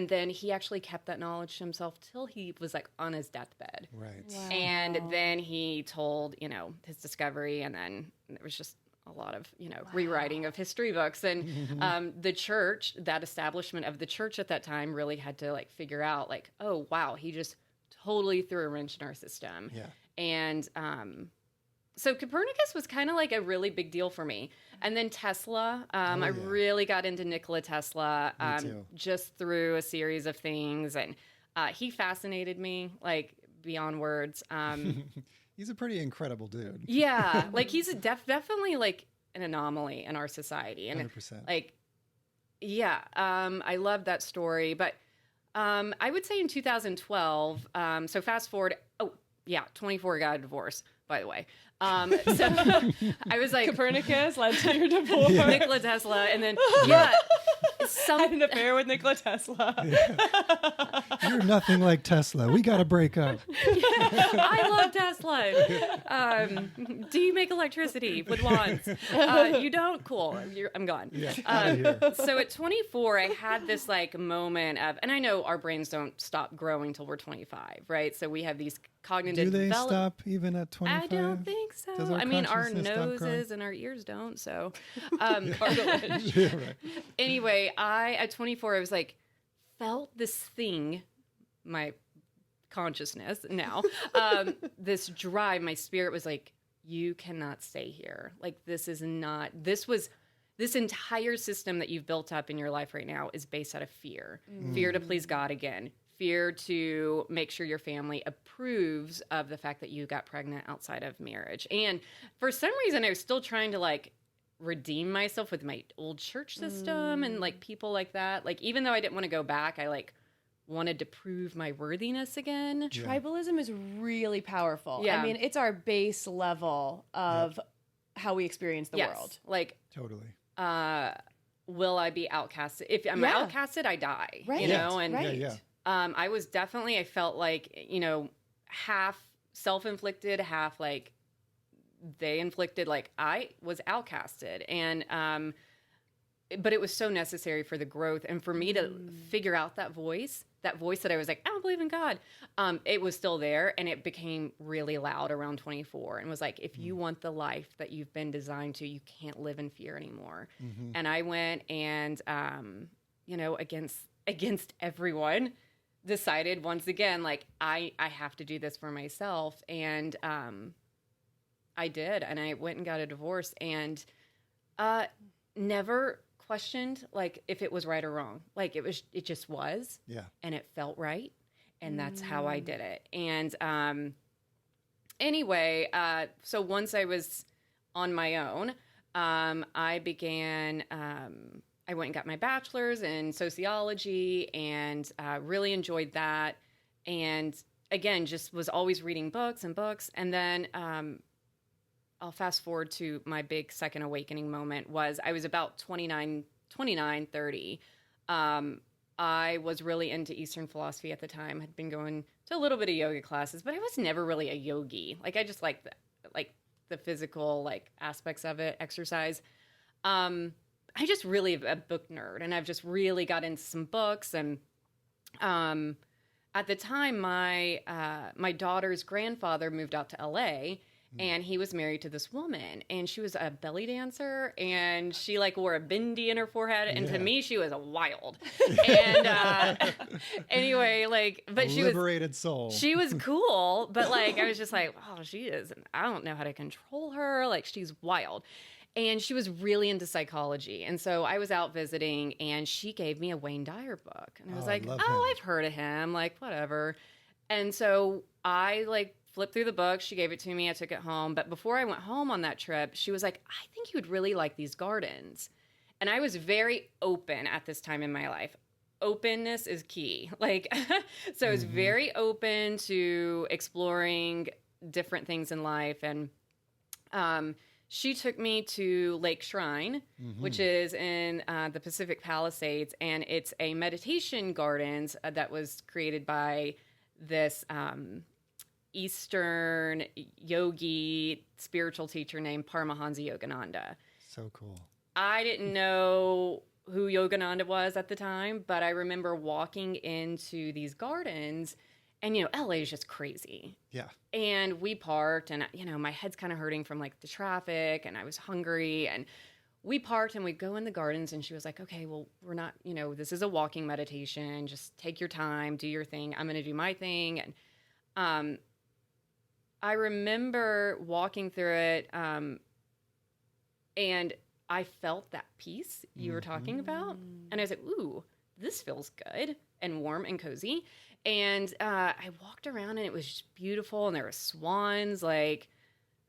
then he actually kept that knowledge to himself till he was like on his deathbed. Right. Wow. And then he told, his discovery, and then there was just a lot of, rewriting of history books. And the church, that establishment of the church at that time, really had to like figure out like, oh, wow, he just totally threw a wrench in our system. Yeah. And so Copernicus was kind of like a really big deal for me. And then Tesla, I really got into Nikola Tesla just through a series of things. And he fascinated me, like, beyond words. He's a pretty incredible dude. Yeah, like he's definitely like an anomaly in our society. And 100%. like, yeah, I love that story. But I would say in 2012, so fast forward, 24 got a divorce, by the way. So I was like, Copernicus led to your divorce. Nikola Tesla, and then Had an affair with Nikola Tesla. You're nothing like Tesla. We got to break up. I love Tesla. Do you make electricity with wands? You don't? Cool. I'm gone. Yeah, outta here. So at 24, I had this like moment of, and I know our brains don't stop growing till we're 25, right? So we have these cognitive Do they develop- stop even at 25? I don't think so. Does our I mean, our consciousness stop growing? noses and our ears don't. So, Cartilage. Yeah, right. anyway, at 24, I was like, felt this thing, my consciousness now, this drive, my spirit was like, you cannot stay here. Like, this entire system that you've built up in your life right now is based out of fear. Fear to please God again. Fear to make sure your family approves of the fact that you got pregnant outside of marriage. And for some reason, I was still trying to like redeem myself with my old church system and like people like that. Like, even though I didn't want to go back, I like wanted to prove my worthiness again. Tribalism is really powerful. Yeah. I mean, it's our base level of how we experience the world. Like, Totally. will I be outcasted? If I'm outcasted, I die. Right. You know, and Right. Yeah. I was definitely, I felt like, half self-inflicted, half like they inflicted, like I was outcasted. And, but it was so necessary for the growth and for me to figure out that voice that I was like, I don't believe in God. It was still there, and it became really loud around 24 and was like, if you want the life that you've been designed to, you can't live in fear anymore. And I went and, against everyone, decided once again, like, I have to do this for myself. And I did. And I went and got a divorce and never questioned, like, if it was right or wrong. Like, it just was. Yeah. And it felt right. And that's how I did it. And anyway, so once I was on my own, I began... I went and got my bachelor's in sociology and really enjoyed that. And again, just was always reading books. And then I'll fast forward to my big second awakening moment was I was about 29, 30. I was really into Eastern philosophy at the time. Had been going to a little bit of yoga classes, but I was never really a yogi. Like, I just liked the physical like aspects of it, exercise. I just really a book nerd, and I've just really got into some books. And at the time, my daughter's grandfather moved out to LA, and he was married to this woman, and she was a belly dancer, and she like wore a bindi in her forehead, and to me, she was a wild. And anyway, like, but she was liberated soul. She was cool, but like I was just like, oh, she is. I don't know how to control her. Like, she's wild. And she was really into psychology. And so I was out visiting, and she gave me a Wayne Dyer book. And I was like, I've heard of him, like, whatever. And so I, like, flipped through the book. She gave it to me. I took it home. But before I went home on that trip, she was like, I think you would really like these gardens. And I was very open at this time in my life. Openness is key. Like, so I was very open to exploring different things in life. And she took me to Lake Shrine, which is in the Pacific Palisades. And it's a meditation gardens that was created by this Eastern yogi spiritual teacher named Paramahansa Yogananda. So cool. I didn't know who Yogananda was at the time, but I remember walking into these gardens, and, you know, LA is just crazy. Yeah. And we parked, and, you know, my head's kind of hurting from, like, the traffic, and I was hungry, and we parked, and we go in the gardens, and she was like, okay, well, we're not, you know, this is a walking meditation. Just take your time, do your thing. I'm going to do my thing. And I remember walking through it, and I felt that peace you were talking about. And I was like, ooh, this feels good and warm and cozy. And I walked around, and it was just beautiful. And there were swans, like,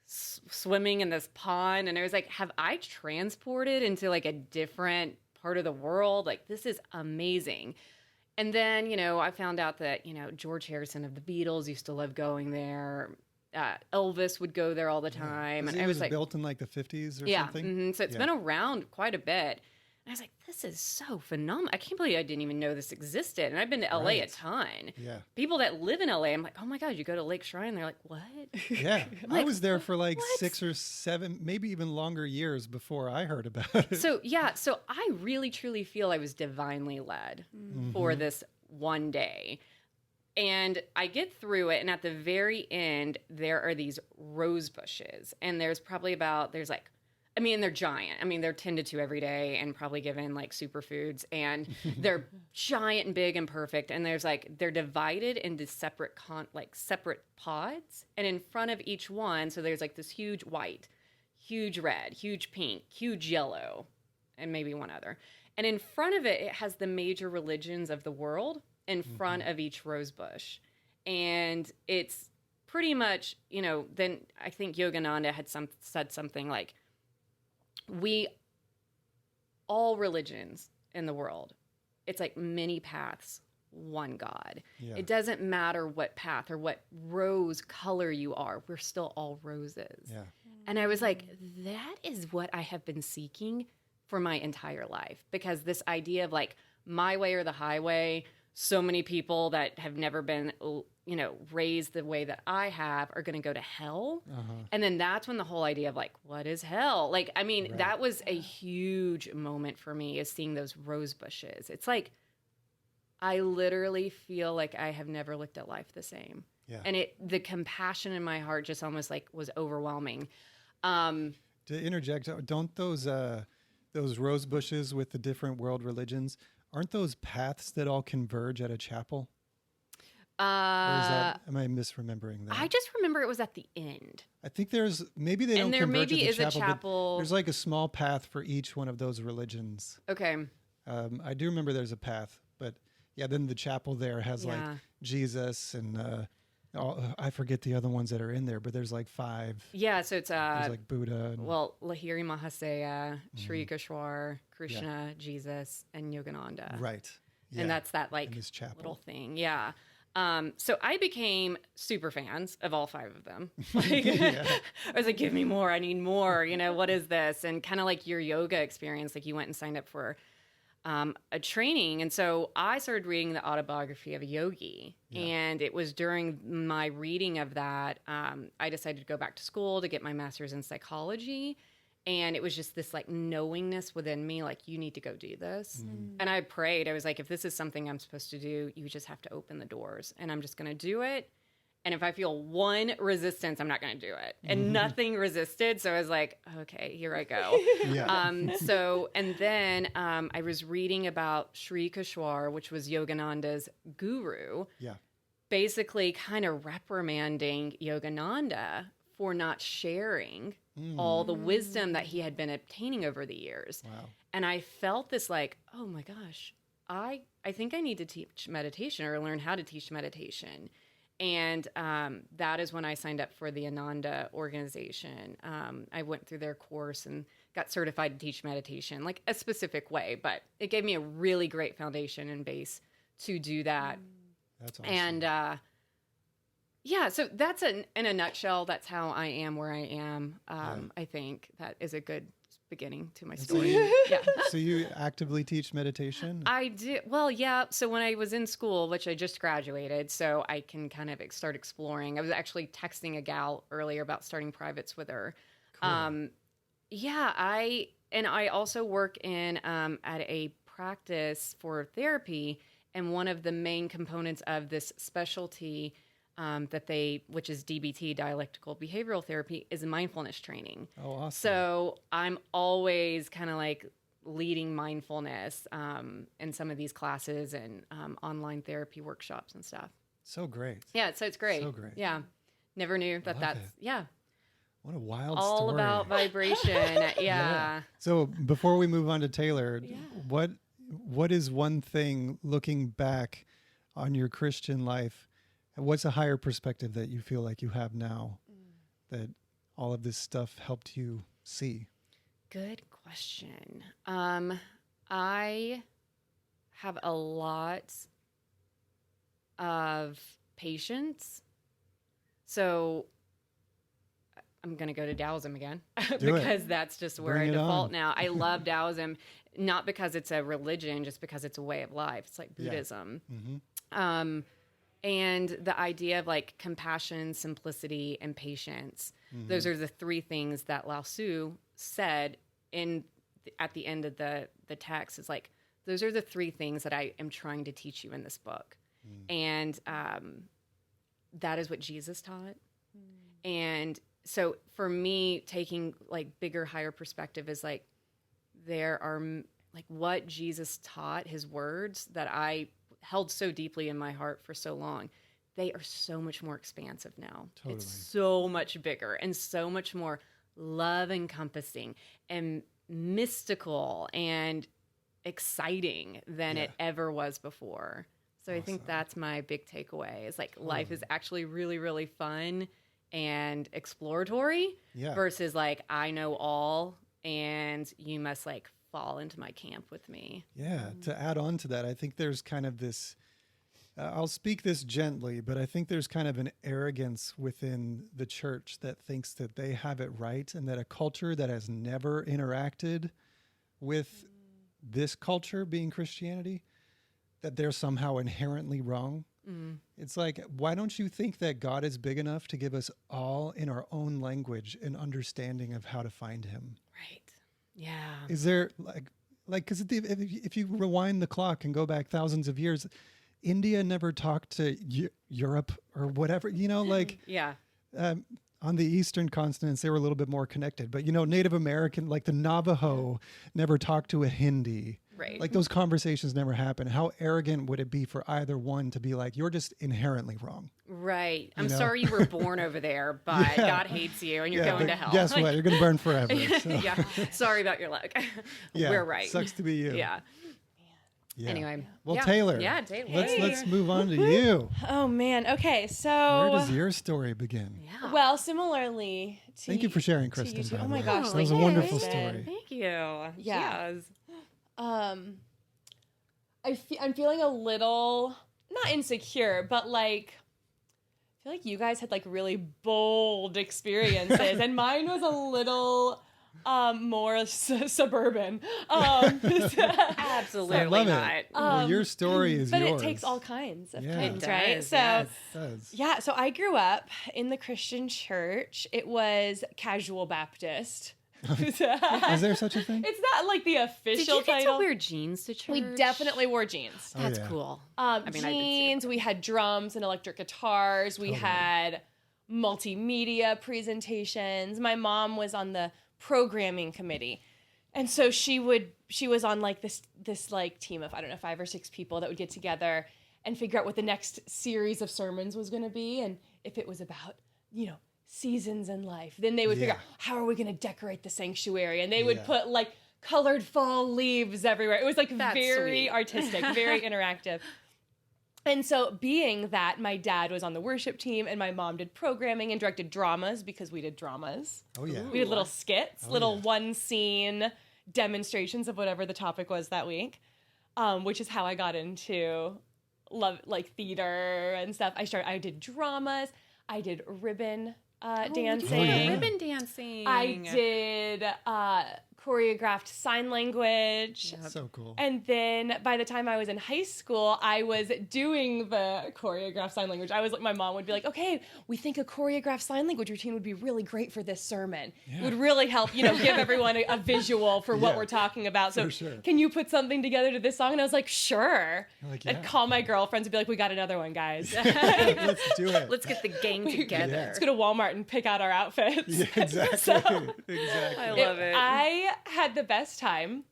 swimming in this pond. And I was like, have I transported into, like, a different part of the world? Like, this is amazing. And then, you know, I found out that, you know, George Harrison of the Beatles used to love going there. Elvis would go there all the time. And it was like, built in like the 50s or yeah, something? So it's been around quite a bit. And I was like, this is so phenomenal. I can't believe I didn't even know this existed. And I've been to LA a ton. Yeah. People that live in LA, I'm like, oh my God, you go to Lake Shrine? They're like, what? Yeah. Like, I was there for like what? 6 or 7, maybe even longer years before I heard about it. So, yeah. So I really, truly feel I was divinely led for this one day. And I get through it, and at the very end, there are these rose bushes. And there's like, I mean, they're giant. I mean, they're tended to every day and probably given like superfoods. And they're giant and big and perfect. And they're divided into separate separate pods. And in front of each one, so there's like this huge white, huge red, huge pink, huge yellow, and maybe one other. And in front of it, it has the major religions of the world in front of each rose bush. And it's pretty much, you know, then I think Yogananda had said something like, all religions in the world, it's like many paths, one God. Yeah. It doesn't matter what path or what rose color you are, we're still all roses. Yeah. And I was like, that is what I have been seeking for my entire life. Because this idea of like my way or the highway, so many people that have never been, you know, raised the way that I have are going to go to hell. And then that's when the whole idea of like, what is hell? Like, I mean, that was a huge moment for me, is seeing those rose bushes. It's like, I literally feel like I have never looked at life the same. Yeah. And the compassion in my heart just almost like was overwhelming. To interject, don't those rose bushes with the different world religions, aren't those paths that all converge at a chapel? Or am I misremembering that? I just remember it was at the end. I think maybe they don't converge at the chapel. And there maybe is a chapel. There's like a small path for each one of those religions. Okay. I do remember there's a path, but yeah, then the chapel there has like Jesus and I forget the other ones that are in there, but there's like 5. Yeah, so it's there's like Buddha. Lahiri Mahasaya, Sri Keshwar, Krishna, Jesus, and Yogananda. Right. Yeah. And that's that like little thing. Yeah. So I became super fans of all 5 of them. Like, I was like, give me more. I need more. You know, what is this? And kind of like your yoga experience, like you went and signed up for a training. And so I started reading the autobiography of a yogi. Yeah. And it was during my reading of that, I decided to go back to school to get my master's in psychology. And it was just this like knowingness within me, like, you need to go do this. And I prayed. I was like, if this is something I'm supposed to do, you just have to open the doors, and I'm just going to do it. And if I feel one resistance, I'm not going to do it. And nothing resisted. So I was like, okay, here I go. And then I was reading about Sri Keshwar, which was Yogananda's guru, basically kind of reprimanding Yogananda for not sharing all the wisdom that he had been obtaining over the years. Wow. And I felt this like, oh my gosh, I think I need to teach meditation or learn how to teach meditation. And that is when I signed up for the Ananda organization. I went through their course and got certified to teach meditation, like a specific way, but it gave me a really great foundation and base to do that. That's awesome. And yeah, so that's in a nutshell, that's how I am where I am. I think that is a good beginning to my story. Yeah. So you actively teach meditation? I do. Well, yeah. So when I was in school, which I just graduated, so I can kind of start exploring. I was actually texting a gal earlier about starting privates with her. Cool. Yeah, I also work in at a practice for therapy, and one of the main components of this specialty which is DBT, dialectical behavioral therapy, is mindfulness training. Oh, awesome. So I'm always kind of like leading mindfulness in some of these classes and online therapy workshops and stuff. So great. Yeah, so it's great. So great. Yeah. Never knew that that's, yeah. What a wild all story. about vibration. Yeah. So before we move on to Taylor, what is one thing looking back on your Christian life, what's a higher perspective that you feel like you have now that all of this stuff helped you see? Good question. I have a lot of patience. So I'm going to go to Taoism again because that's just where I default now. I love Taoism, not because it's a religion, just because it's a way of life. It's like Buddhism. Yeah. Mm-hmm. And the idea of like compassion, simplicity, and patience. Mm-hmm. Those are the three things that Lao Tzu said at the end of the text. It's like, those are the three things that I am trying to teach you in this book. And that is what Jesus taught. And so for me, taking like bigger, higher perspective is like, there are like what Jesus taught, his words that I held so deeply in my heart for so long, they are so much more expansive now. Totally. It's so much bigger and so much more love encompassing and mystical and exciting than it ever was was. So awesome. I think that's my big takeaway is like life is actually really, really fun and exploratory versus like, I know all and you must like fall into my camp with me. Yeah. To add on to that, I think there's kind of this, I'll speak this gently, but I think there's kind of an arrogance within the church that thinks that they have it right and that a culture that has never interacted with this culture being Christianity, that they're somehow inherently wrong. It's like, why don't you think that God is big enough to give us all in our own language an understanding of how to find him? Right. Yeah. Is there because if you rewind the clock and go back thousands of years, India never talked to Europe or whatever, on the eastern continents, they were a little bit more connected. But, Native American, like the Navajo never talked to a Hindi. Right. Like those conversations never happened. How arrogant would it be for either one to be like, you're just inherently wrong? Right. I'm sorry you were born over there, but God hates you and you're going to hell. Guess what? You're going to burn forever. So. Yeah. Sorry about your luck. We're right. Sucks to be you. Yeah. Anyway. Well, Taylor. Yeah, Taylor. Let's move on to you. Oh, man. Okay, so... Where does your story begin? Yeah. Well, similarly to... Thank you for sharing, Kristen, by the way. Oh, my gosh. That was a wonderful story. Thank you. Yeah. Yes. I'm feeling a little, not insecure, but like, I feel like you guys had like really bold experiences and mine was a little more suburban. Absolutely I love not. it. Well, your story is but yours. it takes all kinds of kinds, It right? does, So yes. It does. yeah, so I grew up in the Christian church. It was Casual Baptist. Is there such a thing? It's not like the official Did you get title. to wear jeans to church? We definitely wore jeans. That's cool. I mean, jeans. We had drums and electric guitars. We had multimedia presentations. My mom was on the programming committee, and so she was on like this like team of, I don't know, 5 or 6 people that would get together and figure out what the next series of sermons was going to be, and if it was about seasons in life, then they would figure out, how are we going to decorate the sanctuary, and they would put like colored fall leaves everywhere. It was like very artistic, very interactive. And so being that my dad was on the worship team and my mom did programming and directed dramas, because we did dramas. Oh, yeah. We did little skits, one scene demonstrations of whatever the topic was that week, which is how I got into theater and stuff. I did dramas. I did ribbon dancing. Ribbon dancing. I did choreographed sign language. Yep. So cool. And then by the time I was in high school, I was doing the choreographed sign language. My mom would be like, okay, we think a choreographed sign language routine would be really great for this sermon. Yeah. It would really help, give everyone a visual for what we're talking about. So can you put something together to this song? And I was like, sure. I'd call my girlfriends and be like, we got another one, guys. Let's do it. Let's get the gang together. Let's go to Walmart and pick out our outfits. Yeah, exactly. Exactly. I love it. I had the best time.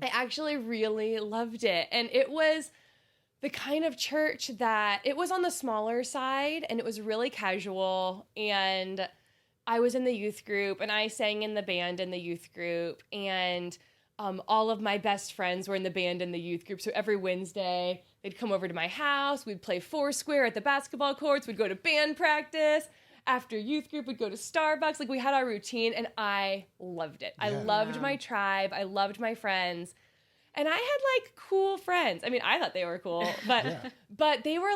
I actually really loved it. And it was the kind of church that it was on the smaller side and it was really casual. And I was in the youth group and I sang in the band in the youth group. And all of my best friends were in the band in the youth group. So every Wednesday they'd come over to my house. We'd play Foursquare at the basketball courts. We'd go to band practice. After youth group, we'd go to Starbucks. Like, we had our routine, and I loved it. I loved my tribe. I loved my friends. And I had, cool friends. I mean, I thought they were cool. But they were,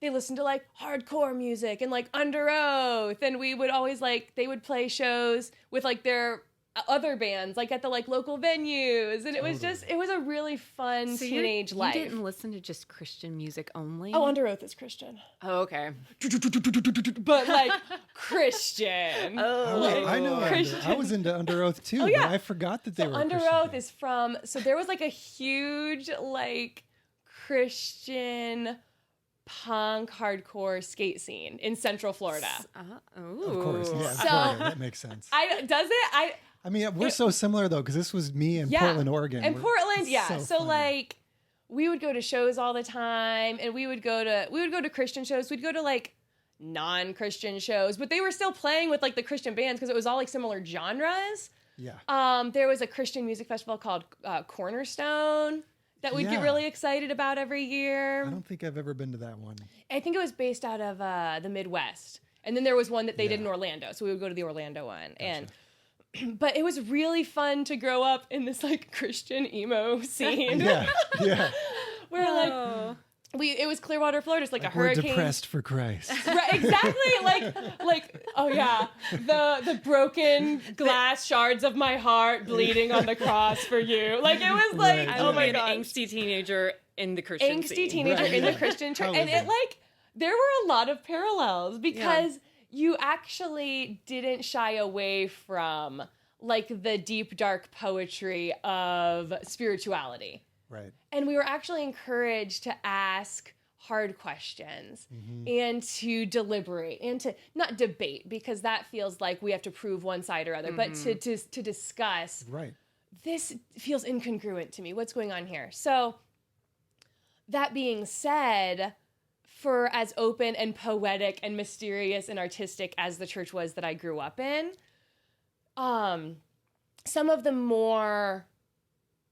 they listened to, hardcore music and, Under Oath. And we would always, they would play shows with, their other bands, at the, local venues. And it was it was a really fun teenage life. You didn't listen to just Christian music only? Oh, Under Oath is Christian. Oh, okay. But, Christian. Oh, I know. Christian. I was into Under Oath, too. Oh, yeah. But I forgot that they were Under Christian Oath band. is from... So there was, a huge, Christian punk hardcore skate scene in Central Florida. Of course. Yeah, So- Florida. That makes sense. Does it? I mean, we're so similar, though, because this was me in Portland, Oregon. And Portland, So funny. we would go to shows all the time, and we would go to Christian shows. We'd go to non-Christian shows, but they were still playing with the Christian bands because it was all similar genres. Yeah. There was a Christian music festival called Cornerstone that we'd get really excited about every year. I don't think I've ever been to that one. I think it was based out of the Midwest. And then there was one that they did in Orlando. So we would go to the Orlando one. Gotcha. But it was really fun to grow up in this Christian emo scene. Yeah. Where it was Clearwater, Florida. It's a hurricane. We're depressed for Christ. Right, exactly. Oh yeah, the broken glass shards of my heart bleeding on the cross for you. It was Oh my god, an angsty teenager in the Christian scene. Teenager in the Christian church, and it there were a lot of parallels because you actually didn't shy away from the deep dark poetry of spirituality. Right. And we were actually encouraged to ask hard questions and to deliberate and to not debate, because that feels like we have to prove one side or other, but to discuss. Right. This feels incongruent to me. What's going on here? So that being said, for as open and poetic and mysterious and artistic as the church was that I grew up in, some of the more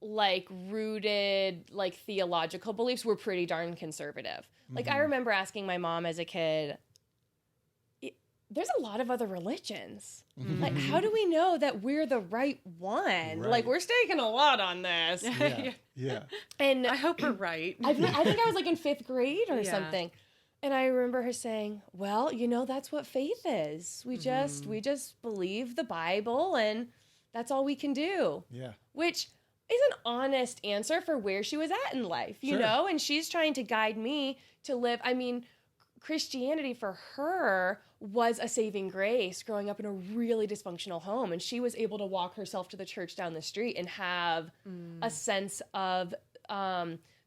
rooted theological beliefs were pretty darn conservative. I remember asking my mom as a kid, there's a lot of other religions. How do we know that we're the right one? Right. We're staking a lot on this. Yeah. And I hope we're right. I think I was in 5th grade or something. And I remember her saying, well, that's what faith is. We just believe the Bible and that's all we can do. Yeah. Which is an honest answer for where she was at in life, you know? And she's trying to guide me to live. I mean, Christianity for her was a saving grace growing up in a really dysfunctional home. And she was able to walk herself to the church down the street and have a sense of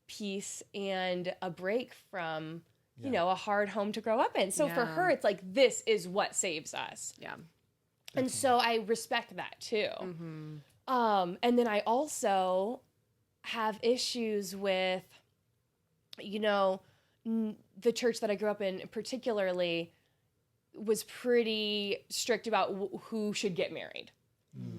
peace and a break from, a hard home to grow up in. So for her, it's this is what saves us. Yeah. And so I respect that too. And then I also have issues with, the church that I grew up in particularly was pretty strict about who should get married.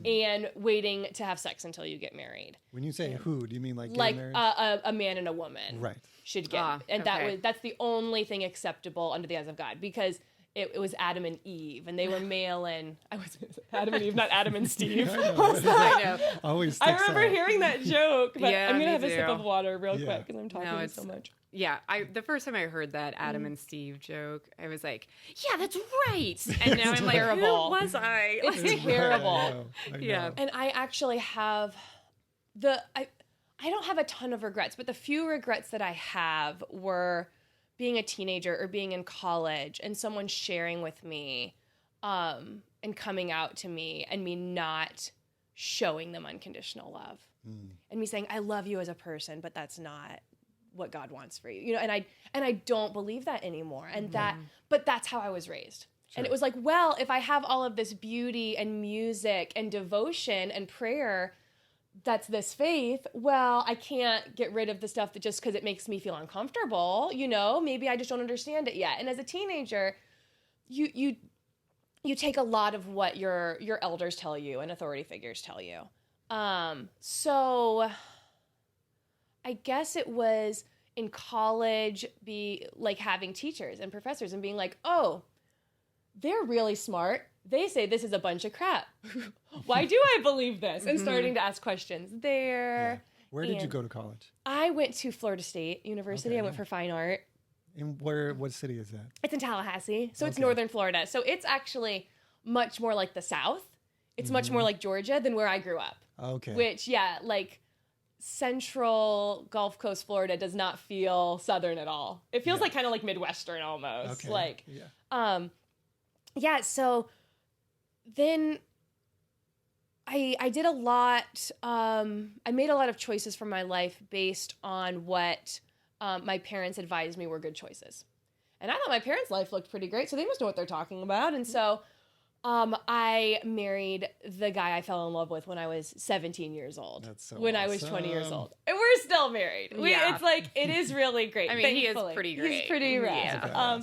and waiting to have sex until you get married. When you say who, do you mean like gay Like marriage? a man and a woman Right. should get. And that's the only thing acceptable under the eyes of God, because it was Adam and Eve, and they were male and I was Adam and Eve, not Adam and Steve. I know. Always I sticks remember out. hearing that joke, but Yeah, I'm gonna me have a sip too. of water real Yeah. quick because I'm talking so much. Yeah, the first time I heard that Adam and Steve joke, I was like, yeah, that's right. And now I'm like, terrible. who was I? It's terrible. I know. Yeah. And I actually have I don't have a ton of regrets, but the few regrets that I have were being a teenager or being in college and someone sharing with me and coming out to me and me not showing them unconditional love. And me saying, I love you as a person, but that's not what God wants for you. You know, and I don't believe that anymore. And but that's how I was raised. Sure. And it was like, well, if I have all of this beauty and music and devotion and prayer, that's this faith, well, I can't get rid of the stuff that just because it makes me feel uncomfortable, you know, maybe I just don't understand it yet. And as a teenager, you take a lot of what your elders tell you and authority figures tell you. So I guess it was in college, be like having teachers and professors and being like, oh, they're really smart. They say this is a bunch of crap. Why do I believe this? And starting to ask questions there. Yeah. Where did you go to college? I went to Florida State University. Okay. I went for fine art. And what city is that? It's in Tallahassee. So it's Okay. northern Florida. So it's actually much more like the South. It's much more like Georgia than where I grew up. Okay. Which, yeah, like central Gulf Coast Florida does not feel Southern at all. It feels like kind of like Midwestern almost. Okay. Like, yeah. yeah, so then I did a lot, I made a lot of choices for my life based on what my parents advised me were good choices. And I thought my parents' life looked pretty great, so they must know what they're talking about. And so I married the guy I fell in love with when I was 17 years old. That's so when I was 20 years awesome. old. And we're still married. Yeah. It's like, it is really great. I mean, he is thankfully. pretty great. He's pretty rad. Yeah.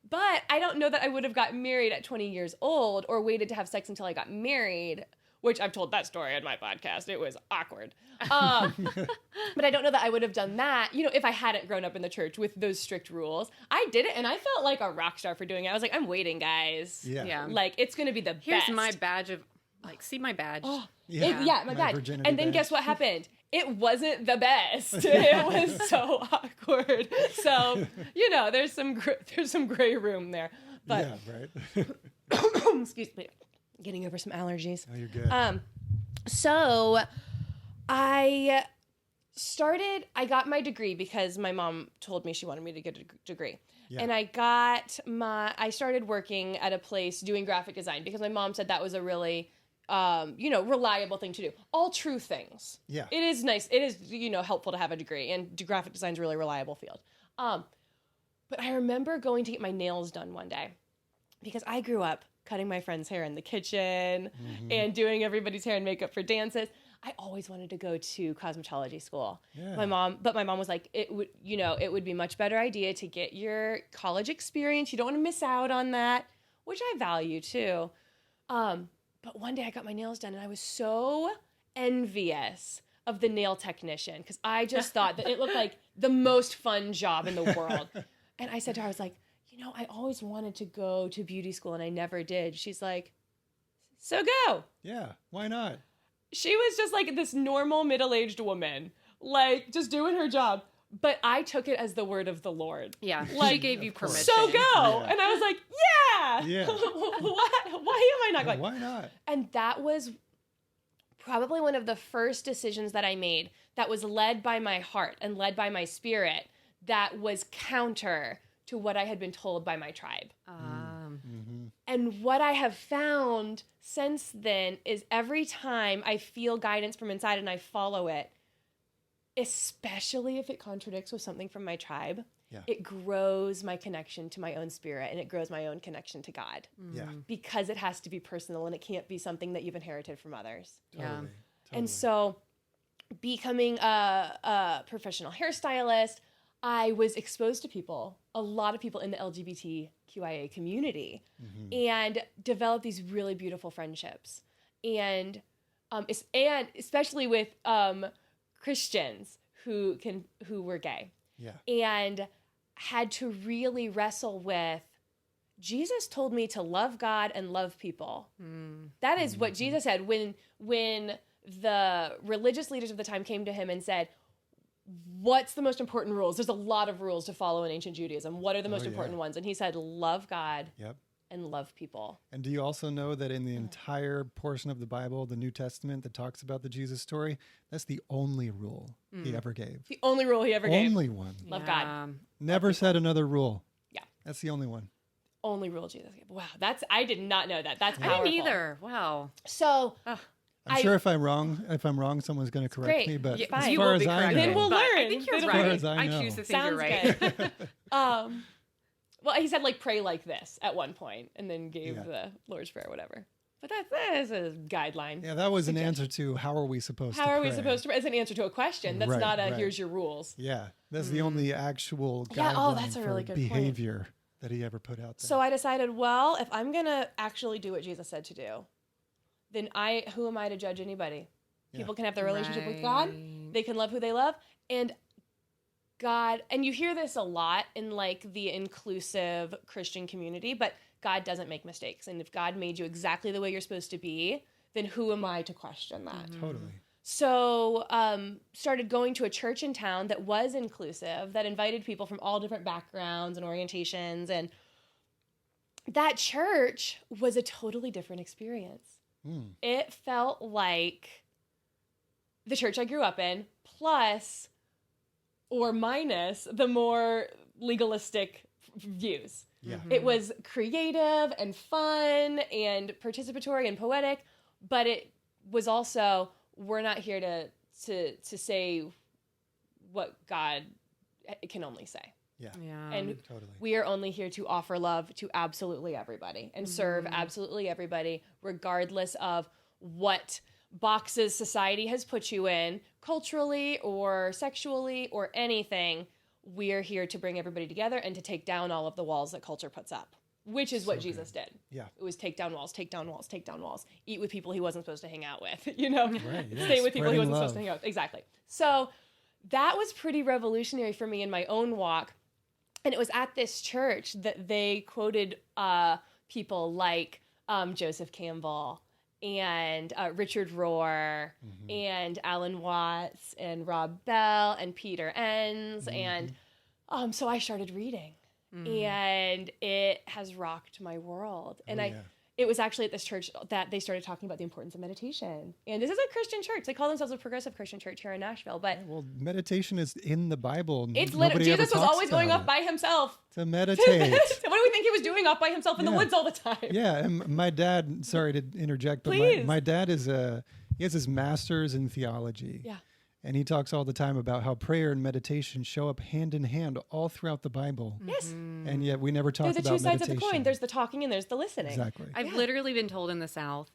But I don't know that I would have gotten married at 20 years old or waited to have sex until I got married, which I've told that story on my podcast. It was awkward. But I don't know that I would have done that, you know, if I hadn't grown up in the church with those strict rules. I did it, and I felt like a rock star for doing it. I was like, I'm waiting, guys. Yeah. Yeah. Like, it's going to be the Here's best. my badge of, like, see my badge. Oh, Yeah. my My badge. virginity And then badge. guess what happened? It wasn't the best. It was so awkward. So, you know, there's some gray room there. But yeah, right. excuse me, getting over some allergies. Oh, you're good. So I got my degree because my mom told me she wanted me to get a degree. Yeah. And I started working at a place doing graphic design because my mom said that was a really, reliable thing to do. All true things. Yeah. It is nice. It is, helpful to have a degree, and graphic design is a really reliable field. But I remember going to get my nails done one day because I grew up cutting my friend's hair in the kitchen and doing everybody's hair and makeup for dances. I always wanted to go to cosmetology school. Yeah. My mom was like, it would be a much better idea to get your college experience. You don't want to miss out on that, which I value too. But one day I got my nails done and I was so envious of the nail technician because I just thought that it looked like the most fun job in the world. And I said to her, I was like, I always wanted to go to beauty school and I never did. She's like, so go. Yeah. Why not? She was just like this normal middle-aged woman, like just doing her job. But I took it as the word of the Lord. Yeah, Like, she gave you permission. So go. Yeah. And I was like, Yeah. why am I not going? Why not? And that was probably one of the first decisions that I made that was led by my heart and led by my spirit that was counter to what I had been told by my tribe. And what I have found since then is every time I feel guidance from inside and I follow it, especially if it contradicts with something from my tribe, it grows my connection to my own spirit and it grows my own connection to God. Yeah. Because it has to be personal and it can't be something that you've inherited from others. Totally. And so becoming a professional hairstylist, I was exposed to a lot of people in the LGBTQIA community, and developed these really beautiful friendships. And and especially with Christians who were gay. Yeah. And had to really wrestle with, Jesus told me to love God and love people. That is what Jesus said when the religious leaders of the time came to him and said, what's the most important rules? There's a lot of rules to follow in ancient Judaism. What are the most important ones? And he said, love God and love people. And do you also know that in the entire portion of the Bible, the New Testament that talks about the Jesus story, that's the only rule he ever gave. The only rule he ever gave. Only one. Love God. Never said another rule. Yeah. That's the only one. Only rule Jesus gave. Wow, I did not know that. That's powerful. I didn't either. Wow. So I'm sure if I'm wrong, someone's going to correct me. But as you far will as be I corrected. know, then we'll But learn. I think you're As right. far as I I know. choose to think Sounds you're right. good. Well, he said like pray like this at one point, and then gave Yeah. the Lord's Prayer, or whatever. But that's a guideline. yeah, that was an answer to how are we supposed to How pray? are we supposed to? It's an answer to a question. That's Right, not a right. here's your rules. Yeah, that's the only actual guideline Yeah, oh, that's a for really good point. behavior that he ever put out there. So I decided, well, if I'm gonna actually do what Jesus said to do, then who am I to judge anybody? People can have their relationship with God. Right. They can love who they love, and God. And you hear this a lot in like the inclusive Christian community, but God doesn't make mistakes. And if God made you exactly the way you're supposed to be, then who am I to question that? Totally. So started going to a church in town that was inclusive, that invited people from all different backgrounds and orientations. And that church was a totally different experience. It felt like the church I grew up in, plus or minus the more legalistic views. Yeah. It was creative and fun and participatory and poetic, but it was also, we're not here to say what God can only say. Yeah. And Totally. we are only here to offer love to absolutely everybody and serve absolutely everybody, regardless of what boxes society has put you in, culturally or sexually or anything. We are here to bring everybody together and to take down all of the walls that culture puts up, which is what Jesus did. Yeah. It was take down walls, take down walls, take down walls. Eat with people he wasn't supposed to hang out with, you know? Right, yeah. Stay with people he Spreading wasn't love. supposed to hang out with. Exactly. So that was pretty revolutionary for me in my own walk. And it was at this church that they quoted people like Joseph Campbell and Richard Rohr and Alan Watts and Rob Bell and Peter Enns. And so I started reading. And it has rocked my world. And it was actually at this church that they started talking about the importance of meditation. And this is a Christian church. They call themselves a progressive Christian church here in Nashville. But Well, meditation is in the Bible. it's Nobody Jesus ever was talks always going about off by himself. to meditate. What do we think he was doing off by himself in the woods all the time? Yeah, and my dad, sorry to interject, but Please. my dad he has his master's in theology. Yeah. And he talks all the time about how prayer and meditation show up hand in hand all throughout the Bible. Yes. And yet we never talk They're about the two sides meditation. of the coin. There's the talking and there's the listening. Exactly. I've literally been told in the South,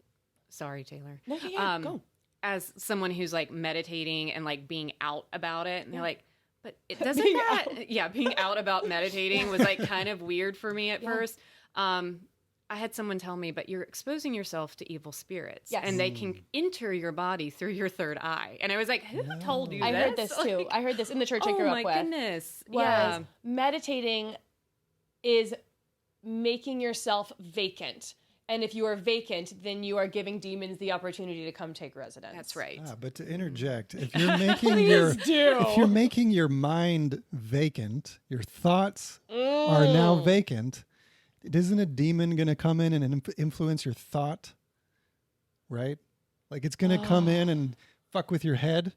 sorry, Taylor. No, yeah, go. As someone who's like meditating and like being out about it, and they're like, but it doesn't Being being out about meditating was like kind of weird for me at first. I had someone tell me, but you're exposing yourself to evil spirits, Yes. and they can enter your body through your third eye. And I was like, who told you I this? heard this too. Like, I heard this in the church I oh grew my up with. goodness. Was Yeah. meditating is making yourself vacant. And if you are vacant, then you are giving demons the opportunity to come take residence. That's right. But to interject, if you're making do. your mind vacant, your thoughts are now vacant, isn't a demon going to come in and influence your thought? Right? Like it's going to come in and fuck with your head.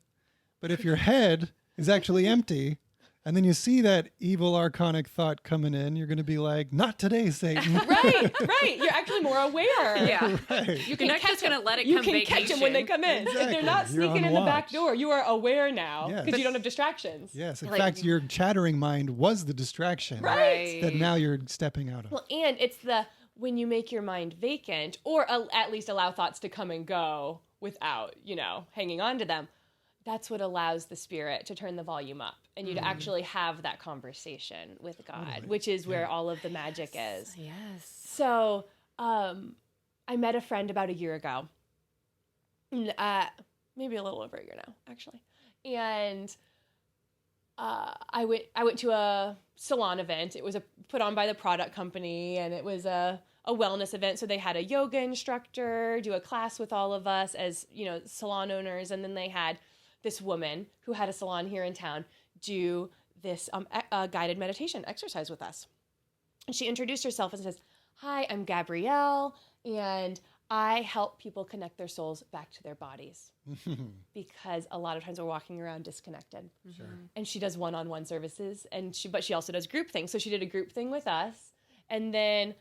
But if your head is actually empty, and then you see that evil archonic thought coming in, you're going to be like, not today, Satan. Right. You're actually more aware. Yeah. Right. You're not just going to let it You come can vacation. catch them when they come in. If they're not Exactly. You're sneaking on in the back watch. door, you are aware now Yes. because you don't have distractions. Yes, in Like- fact, your chattering mind was the distraction Right. that now you're stepping out of. Well, and it's when you make your mind vacant, or at least allow thoughts to come and go without, hanging on to them. That's what allows the spirit to turn the volume up and you to actually have that conversation with God, which is where all of the magic is. Yes. So I met a friend about a year ago, Maybe a little over a year now, actually. And I went to a salon event. It was put on by the product company, and it was a wellness event. So they had a yoga instructor do a class with all of us as, salon owners. And then they had this woman who had a salon here in town do this guided meditation exercise with us. And she introduced herself and says, "Hi, I'm Gabrielle, and I help people connect their souls back to their bodies." Because a lot of times we're walking around disconnected. Sure. And she does one-on-one services, but she also does group things. So she did a group thing with us. And then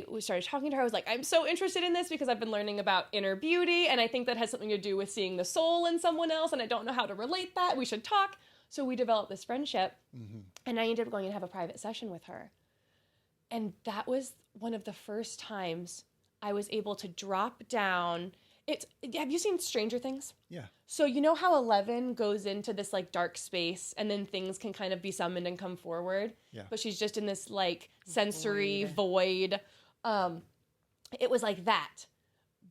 we started talking to her. I was like, I'm so interested in this because I've been learning about inner beauty, and I think that has something to do with seeing the soul in someone else, and I don't know how to relate that. We should talk. So we developed this friendship, and I ended up going and have a private session with her. And that was one of the first times I was able to drop down. Have you seen Stranger Things? Yeah. So you know how 11 goes into this like dark space and then things can kind of be summoned and come forward? Yeah. But she's just in this like sensory void. It was like that,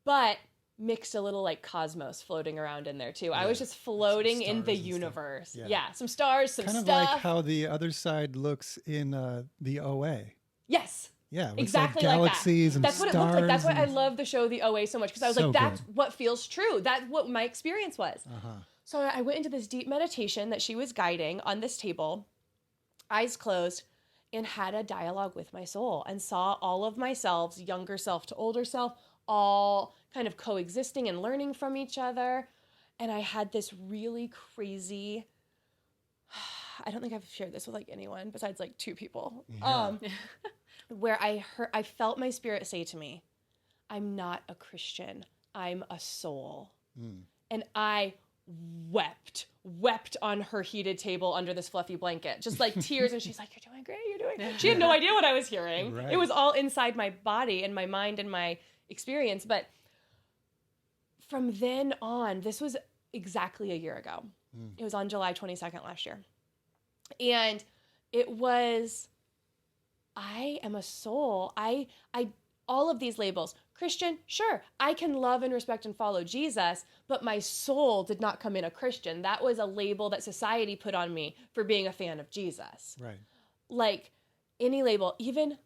but mixed a little like cosmos floating around in there too. Yeah. I was just floating in the universe. Yeah. Some stars, some kind of stuff. like how the other side looks in the OA. Yes. Yeah, exactly like like galaxies that. And that's what stars. It looked like. That's why I love the show The OA so much, because I was So like, that's good. what feels true. That's what my experience was. Uh-huh. So I went into this deep meditation that she was guiding on this table, eyes closed, and had a dialogue with my soul and saw all of myselves, younger self to older self, all kind of coexisting and learning from each other. And I had this really crazy, I don't think I've shared this with like anyone besides like 2 people. Yeah. Where I felt my spirit say to me, "I'm not a Christian, I'm a soul." And I wept on her heated table under this fluffy blanket, just like tears. And she's like, "You're doing great, you're doing great." She had no idea what I was hearing. Right. It was all inside my body and my mind and my experience. But from then on, this was exactly a year ago. It was on July 22nd last year. And it was, I am a soul. I all of these labels. Christian, sure, I can love and respect and follow Jesus, but my soul did not come in a Christian. That was a label that society put on me for being a fan of Jesus. Right. Like any label, even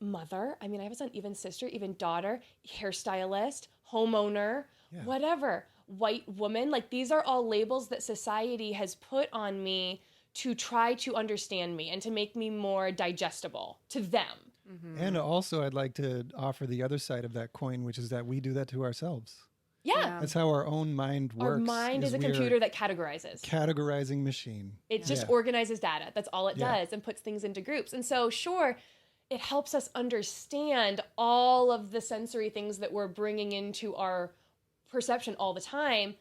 mother, I mean, I have a son, even sister, even daughter, hairstylist, homeowner, whatever, white woman, like these are all labels that society has put on me to try to understand me and to make me more digestible to them. And also, I'd like to offer the other side of that coin, which is that we do that to ourselves. Yeah. That's how our own mind works. Our mind is a computer that categorizes. Categorizing machine. It just organizes data. That's all it does, and puts things into groups. And so, sure, it helps us understand all of the sensory things that we're bringing into our perception all the time,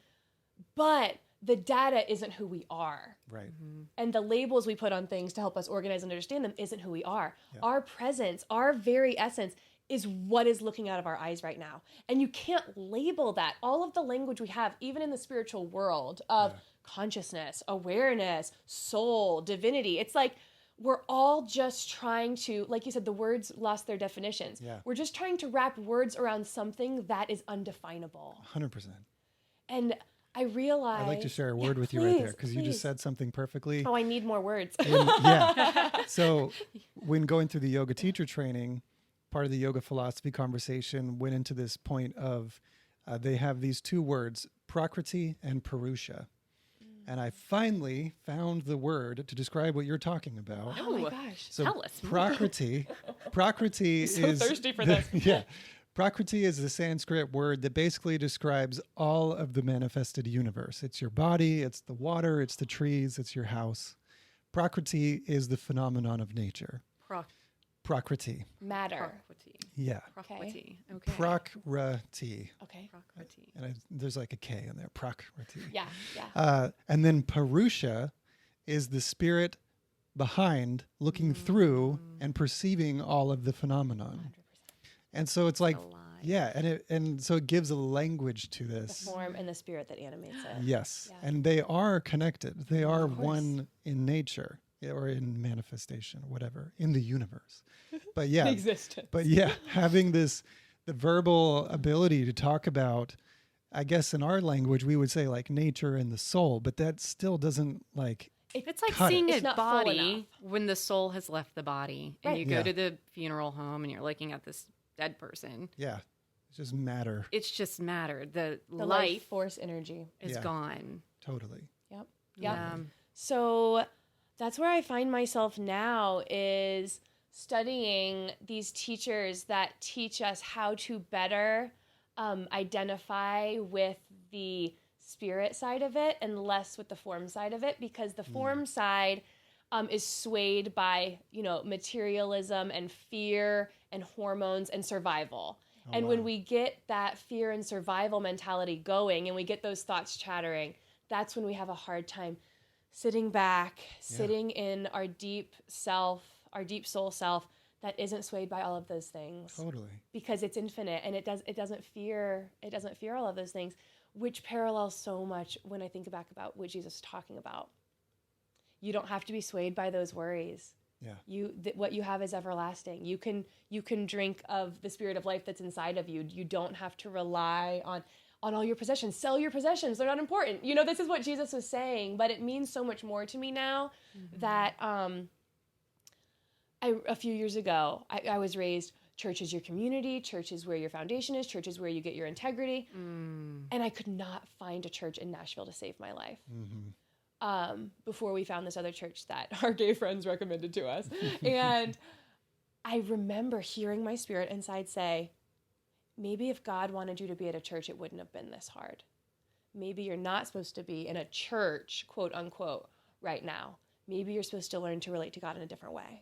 but the data isn't who we are. Right. And the labels we put on things to help us organize and understand them isn't who we are. Our presence, our very essence is what is looking out of our eyes right now. And you can't label that. All of the language we have, even in the spiritual world of consciousness, awareness, soul, divinity, it's like we're all just trying to, like you said, the words lost their definitions. Yeah. We're just trying to wrap words around something that is undefinable. 100%. And I realize... I'd like to share a word with you right there, because you just said something perfectly. Oh, I need more words. So when going through the yoga teacher training, part of the yoga philosophy conversation went into this point of they have these 2 words, prakriti and purusha. And I finally found the word to describe what you're talking about. Oh my gosh. So Tell us. Prakriti So is thirsty for this. Prakriti is the Sanskrit word that basically describes all of the manifested universe. It's your body, it's the water, it's the trees, it's your house. Prakriti is the phenomenon of nature. Prakriti. Matter. Yeah. Prakriti. Okay. Prakriti. Okay. Prakriti. And there's like a K in there. Prakriti. Yeah. And then Purusha is the spirit behind looking through and perceiving all of the phenomenon. 100%. And so it's like, and so it gives a language to The this. form and the spirit that animates it. Yes. Yeah. And they are connected. They are one in nature or in manifestation, whatever, in the universe. But yeah, Existence. but yeah, having the verbal ability to talk about I guess in our language, we would say like nature and the soul, but that still doesn't like, It's like Cut it. seeing It's a not full body enough. when the soul has left the body, and Right. you go Yeah. to the funeral home and you're looking at this dead person. yeah, it's just matter. It's just matter. The The life force energy. is Yeah. gone. Totally. Yep. Yeah. So that's where I find myself now is studying these teachers that teach us how to better identify with the spirit side of it and less with the form side of it, because the form side is swayed by, materialism and fear and hormones and survival. And when we get that fear and survival mentality going and we get those thoughts chattering, that's when we have a hard time sitting back, sitting in our deep self, our deep soul self that isn't swayed by all of those things. Totally. Because it's infinite and it doesn't fear all of those things, which parallels so much when I think back about what Jesus is talking about. You don't have to be swayed by those worries. Yeah. What you have is everlasting. You can drink of the spirit of life that's inside of you. You don't have to rely on all your possessions. Sell your possessions. They're not important. This is what Jesus was saying, but it means so much more to me now that a few years ago, I was raised, church is your community, church is where your foundation is, church is where you get your integrity. And I could not find a church in Nashville to save my life. Before we found this other church that our gay friends recommended to us. And I remember hearing my spirit inside say, maybe if God wanted you to be at a church, it wouldn't have been this hard. Maybe you're not supposed to be in a church, quote unquote, right now. Maybe you're supposed to learn to relate to God in a different way.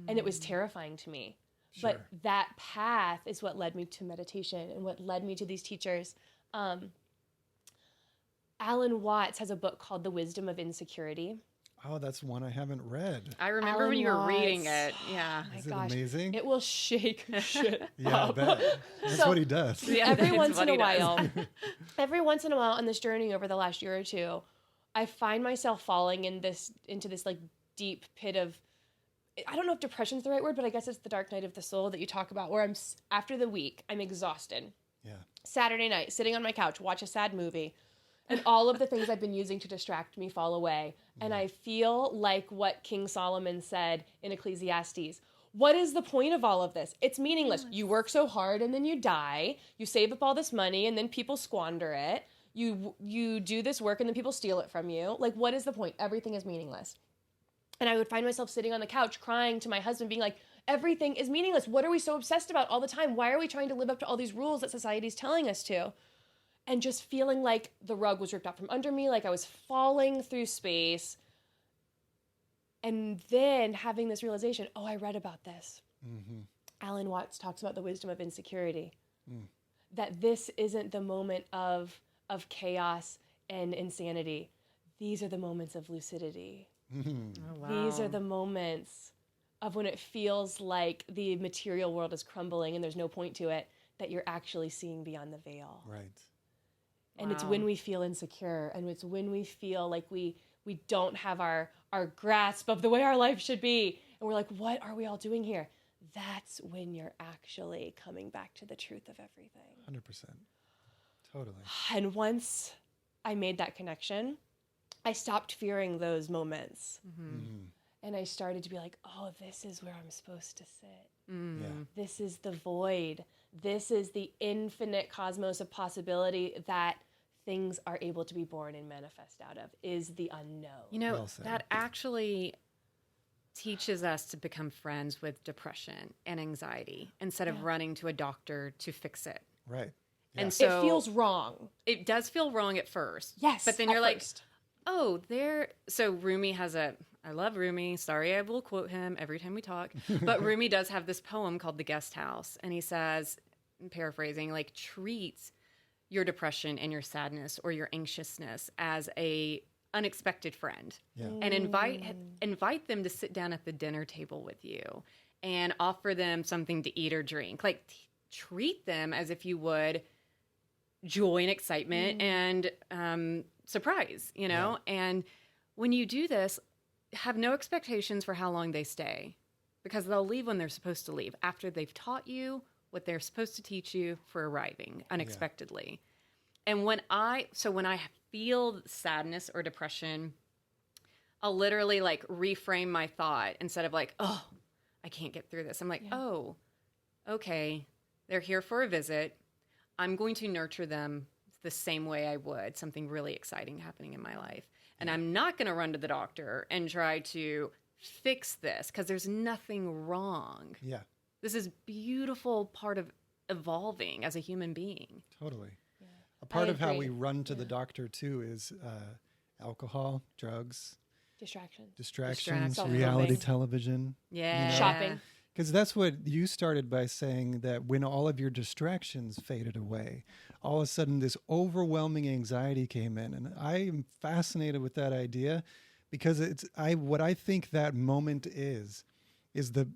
And it was terrifying to me. Sure. But that path is what led me to meditation and what led me to these teachers. Alan Watts has a book called The Wisdom of Insecurity. Oh, that's one I haven't read. I remember Alan when you were reading Watts. it. Yeah. Oh my Is it gosh. amazing? It will shake shit Yeah, I up. bet. That's So- what he does. Yeah, every it's once what in a he does. while, every once in a while on this journey over the last year or two, I find myself falling into this like deep pit of, I don't know if depression is the right word, but I guess it's the dark night of the soul that you talk about, where after the week, I'm exhausted. Yeah. Saturday night, sitting on my couch, watch a sad movie, and all of the things I've been using to distract me fall away. And I feel like what King Solomon said in Ecclesiastes. What is the point of all of this? It's meaningless. You work so hard and then you die. You save up all this money and then people squander it. You do this work and then people steal it from you. Like, what is the point? Everything is meaningless. And I would find myself sitting on the couch crying to my husband, being like, everything is meaningless. What are we so obsessed about all the time? Why are we trying to live up to all these rules that society's telling us to? And just feeling like the rug was ripped out from under me, like I was falling through space. And then having this realization, oh, I read about this. Alan Watts talks about the wisdom of insecurity. That this isn't the moment of chaos and insanity. These are the moments of lucidity. Oh, wow. These are the moments of when it feels like the material world is crumbling and there's no point to it, that you're actually seeing beyond the veil. Right. And it's Wow. when we feel insecure, and it's when we feel like we don't have our grasp of the way our life should be. And we're like, what are we all doing here? That's when you're actually coming back to the truth of everything. 100%. Totally. And once I made that connection, I stopped fearing those moments. And I started to be like, oh, this is where I'm supposed to sit. Yeah. This is the void. This is the infinite cosmos of possibility that things are able to be born and manifest out of, is the unknown. You know, Well said. that actually teaches us to become friends with depression and anxiety instead of running to a doctor to fix it. Right. And Yeah. so It feels wrong. it does feel wrong at first. Yes. But then at you're like, first. oh, so Rumi has I love Rumi. Sorry, I will quote him every time we talk. But Rumi does have this poem called The Guest House. And he says, paraphrasing, like, treat your depression and your sadness or your anxiousness as a unexpected friend. Yeah. And invite them to sit down at the dinner table with you and offer them something to eat or drink. Like, treat them as if you would joy and excitement and surprise, you know? Yeah. And when you do this, have no expectations for how long they stay, because they'll leave when they're supposed to leave, after they've taught you what they're supposed to teach you for arriving unexpectedly. And when I feel sadness or depression, I'll literally like reframe my thought instead of like, oh, I can't get through this. I'm like, oh, okay, they're here for a visit. I'm going to nurture them the same way I would something really exciting happening in my life. And I'm not going to run to the doctor and try to fix this because there's nothing wrong. Yeah. This is beautiful part of evolving as a human being. Totally. Yeah. A part of how we run to the doctor too is alcohol, drugs, distractions, reality television. Yeah. You know? Shopping. Because that's what you started by saying, that when all of your distractions faded away, all of a sudden this overwhelming anxiety came in. And I am fascinated with that idea because what I think that moment is the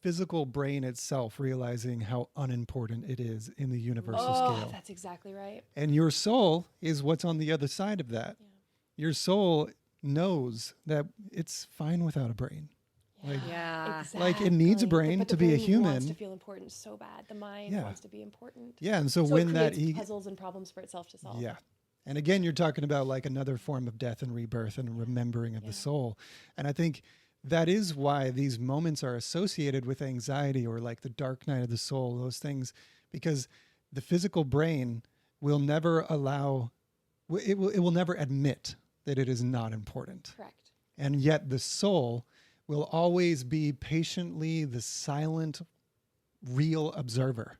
physical brain itself realizing how unimportant it is in the universal scale. That's exactly right. And your soul is what's on the other side of that. Yeah. Your soul knows that it's fine without a brain. Exactly. Like it needs a brain to be a human. Wants to feel important so bad. The mind wants to be important. Yeah, and so when it creates puzzles and problems for itself to solve. Yeah. And again, you're talking about like another form of death and rebirth and remembering of the soul. And I think that is why these moments are associated with anxiety or like the dark night of the soul, those things, because the physical brain will never it will never admit that it is not important. Correct. And yet the soul will always be patiently the silent, real observer,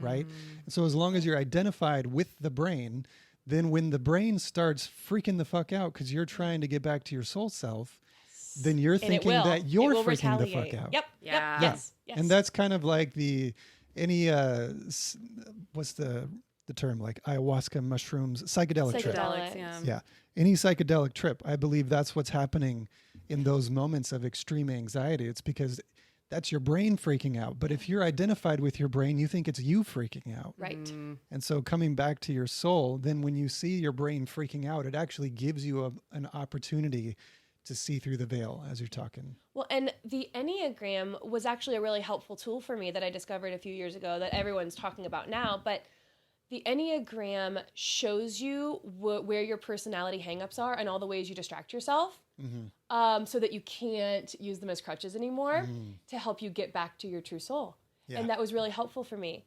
right? And so as long as you're identified with the brain, then when the brain starts freaking the fuck out because you're trying to get back to your soul self, then you're thinking that you're freaking the fuck out. Yep. Yeah. Yes. And that's kind of like what's the term, like ayahuasca mushrooms, psychedelic trip. Yeah. Any psychedelic trip, I believe that's what's happening in those moments of extreme anxiety. It's because that's your brain freaking out. But if you're identified with your brain, you think it's you freaking out. Right. And so coming back to your soul, then when you see your brain freaking out, it actually gives you an opportunity to see through the veil as you're talking. Well, and the Enneagram was actually a really helpful tool for me that I discovered a few years ago that everyone's talking about now. But the Enneagram shows you where your personality hangups are and all the ways you distract yourself, so that you can't use them as crutches anymore to help you get back to your true soul. Yeah. And that was really helpful for me.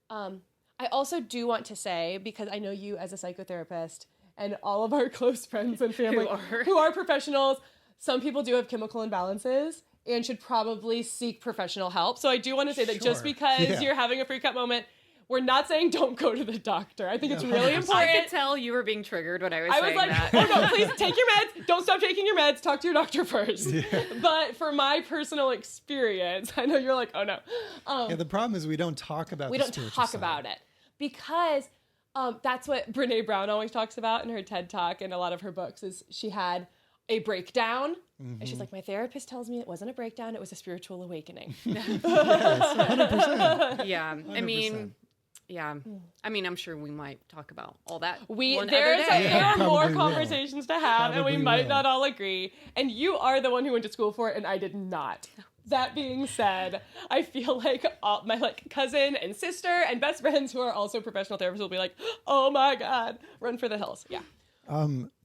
I also do want to say, because I know you as a psychotherapist and all of our close friends and family who are professionals, some people do have chemical imbalances and should probably seek professional help. So I do want to say that just because you're having a freak out moment, we're not saying don't go to the doctor. I think it's really important. I could tell you were being triggered when I was saying that. Oh no, please take your meds. Don't stop taking your meds. Talk to your doctor first. Yeah. But for my personal experience, I know you're like, oh no. The problem is we don't talk about it because that's what Brene Brown always talks about in her TED Talk and a lot of her books is she had a breakdown. And she's like, my therapist tells me it wasn't a breakdown, it was a spiritual awakening. Yes, 100%. Yeah. 100%. I mean, I'm sure we might talk about all that. There are more conversations to have, and we might not all agree. And you are the one who went to school for it, and I did not. That being said, I feel like my cousin and sister and best friends who are also professional therapists will be like, "Oh my God, run for the hills!" Yeah.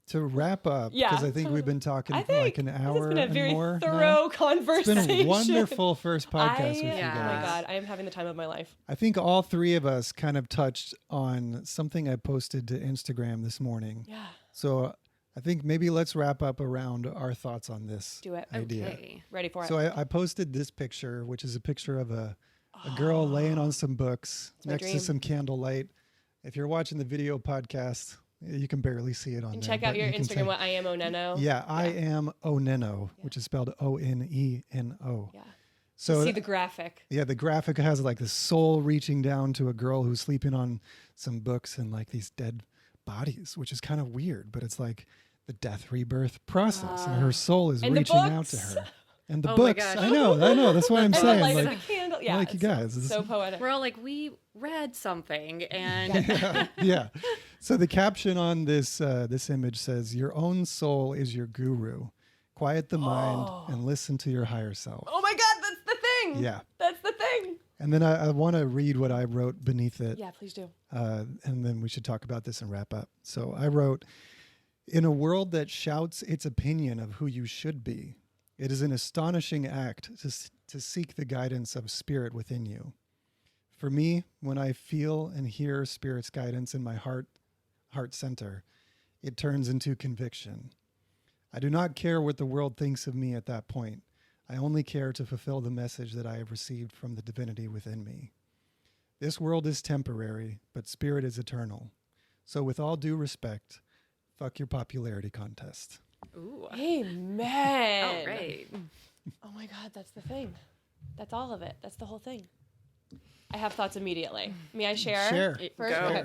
To wrap up, because I think we've been talking for like an hour and more. It's been a very thorough conversation. It's been a wonderful first podcast with you guys. Oh my God, I am having the time of my life. I think all three of us kind of touched on something I posted to Instagram this morning. Yeah. So I think maybe let's wrap up around our thoughts on this idea. Okay. Ready for it. So I posted this picture, which is a picture of a girl laying on some books next to some candlelight. If you're watching the video podcast, you can barely see it on there. Check out your Instagram, what I am OnenO. Yeah, I am OnenO, which is spelled ONENO. Yeah. So see the graphic. Yeah, the graphic has like the soul reaching down to a girl who's sleeping on some books and like these dead bodies, which is kind of weird, but it's like the death rebirth process, and her soul is reaching out to her. And the books, I know. That's what I'm saying. And the light like, of the candle. Yeah, like you guys. So poetic. We're all like, we read something, and yeah. So the caption on this image says, "Your own soul is your guru. Quiet the mind and listen to your higher self." Oh my God, that's the thing. Yeah, that's the thing. And then I want to read what I wrote beneath it. Yeah, please do. And then we should talk about this and wrap up. So I wrote, in a world that shouts its opinion of who you should be, it is an astonishing act to seek the guidance of spirit within you. For me, when I feel and hear spirit's guidance in my heart center, it turns into conviction. I do not care what the world thinks of me at that point. I only care to fulfill the message that I have received from the divinity within me. This world is temporary, but spirit is eternal. So with all due respect, fuck your popularity contest. Ooh. Amen. All right. Oh my God, that's the thing. That's all of it. That's the whole thing. I have thoughts immediately. May I share? Share. First? Go. Okay.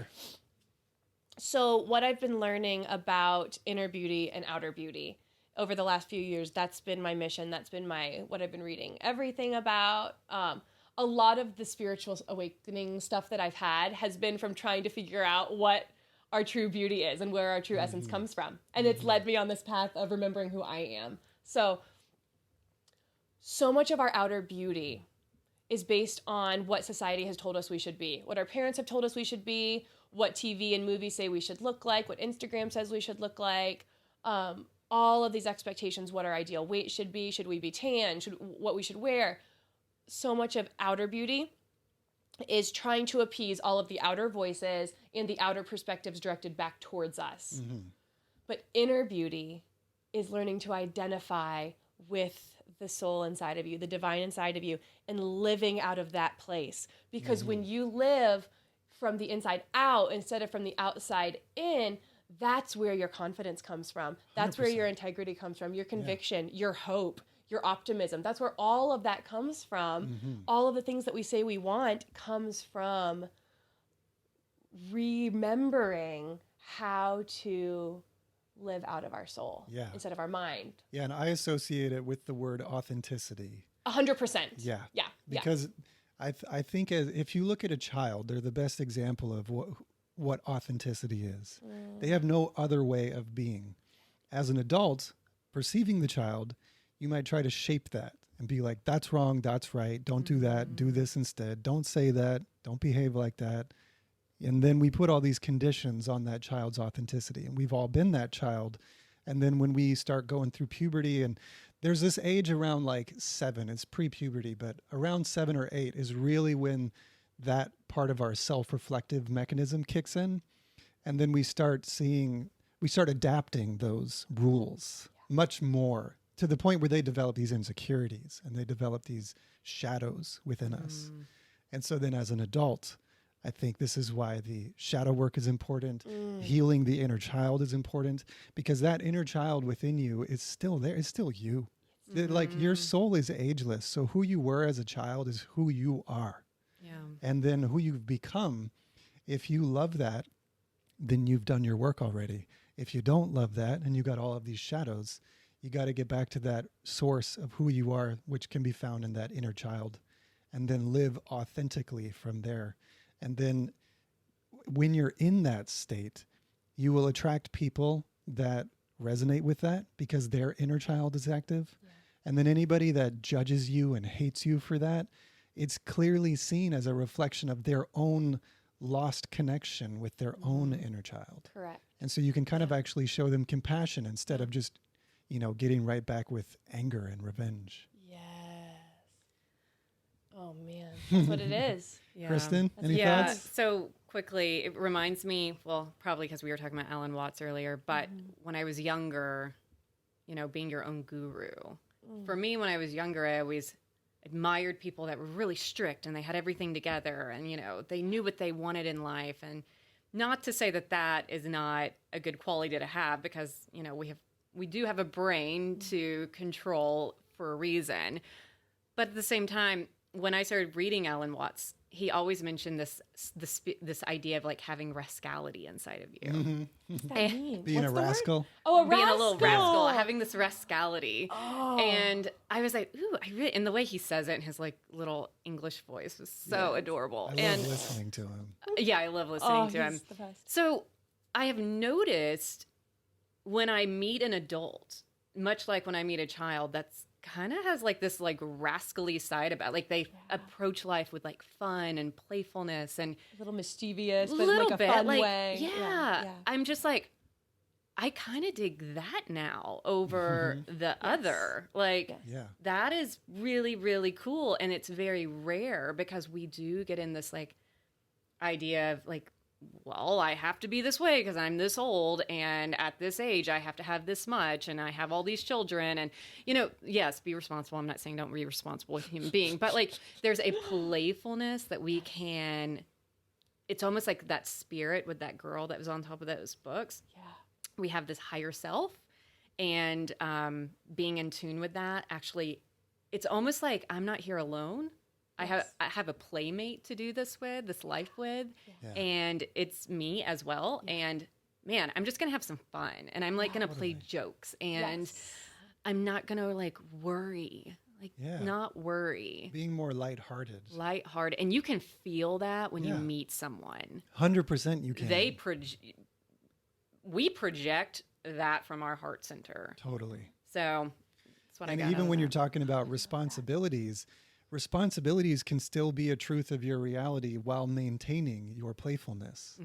So what I've been learning about inner beauty and outer beauty over the last few years, that's been my mission. That's been what I've been reading. Everything about a lot of the spiritual awakening stuff that I've had has been from trying to figure out what our true beauty is and where our true essence comes from. And it's led me on this path of remembering who I am. So much of our outer beauty is based on what society has told us we should be, what our parents have told us we should be, what TV and movies say we should look like, what Instagram says we should look like, all of these expectations, what our ideal weight should be we be tan, what we should wear. So much of outer beauty is trying to appease all of the outer voices and the outer perspectives directed back towards us. But inner beauty is learning to identify with the soul inside of you, the divine inside of you, and living out of that place. Because when you live from the inside out instead of from the outside in, that's where your confidence comes from. That's 100%. Where your integrity comes from, your conviction, your hope, your optimism. That's where all of that comes from. All of the things that we say we want comes from remembering how to live out of our soul instead of our mind. Yeah, and I associate it with the word authenticity. 100%. Yeah. Yeah. Because I think if you look at a child, they're the best example of what authenticity is. They have no other way of being. As an adult, perceiving the child, you might try to shape that and be like, that's wrong, that's right, don't do that, do this instead, don't say that, don't behave like that. And then we put all these conditions on that child's authenticity. And we've all been that child. And then when we start going through puberty, and there's this age around like 7, it's pre-puberty, but around 7 or 8 is really when that part of our self-reflective mechanism kicks in. And then we start adapting those rules much more to the point where they develop these insecurities and they develop these shadows within us. And so then as an adult, I think this is why the shadow work is important. Healing the inner child is important, because that inner child within you is still there. It's still you. Like your soul is ageless. So who you were as a child is who you are. Yeah. And then who you've become, if you love that, then you've done your work already. If you don't love that and you got all of these shadows, you got to get back to that source of who you are, which can be found in that inner child, and then live authentically from there. And then when you're in that state, you will attract people that resonate with that because their inner child is active. Yeah. And then anybody that judges you and hates you for that, it's clearly seen as a reflection of their own lost connection with their own inner child. Correct. And so you can kind of actually show them compassion instead of just, getting right back with anger and revenge. Yes. Oh man, that's what it is. Yeah. Kristen, any thoughts? So quickly, it reminds me, well, probably because we were talking about Alan Watts earlier, but when I was younger, being your own guru. For me, when I was younger, I always admired people that were really strict and they had everything together and, they knew what they wanted in life. And not to say that that is not a good quality to have, because, we do have a brain to control for a reason. But at the same time, when I started reading Alan Watts, he always mentioned this idea of like having rascality inside of you. What's that mean? Being a rascal? Oh, a rascal. Being a little rascal, having this rascality. Oh. And I was like, ooh, and the way he says it in his like little English voice was so adorable. I love listening to him. Yeah, I love listening to him. The best. So I have noticed when I meet an adult, much like when I meet a child, that's kind of has like this like rascally side about, like they approach life with like fun and playfulness and A little mischievous, but little like a bit fun like, way. Yeah. I'm just like, I kind of dig that now over the other. Like, that is really, really cool. And it's very rare because we do get in this like idea of like, well, I have to be this way because I'm this old, and at this age I have to have this much, and I have all these children, and yes, be responsible. I'm not saying don't be responsible with a human being, but like there's a playfulness that we can. It's almost like that spirit with that girl that was on top of those books. Yeah, we have this higher self, and being in tune with that. Actually, it's almost like I'm not here alone. I have a playmate to do this life with, and it's me as well. And man, I'm just gonna have some fun, and I'm like gonna play jokes, and I'm not gonna like worry, not worry. Being more lighthearted, and you can feel that when you meet someone. 100%, you can. We project that from our heart center. Totally. So that's what I got. And even when you're talking about responsibilities can still be a truth of your reality while maintaining your playfulness.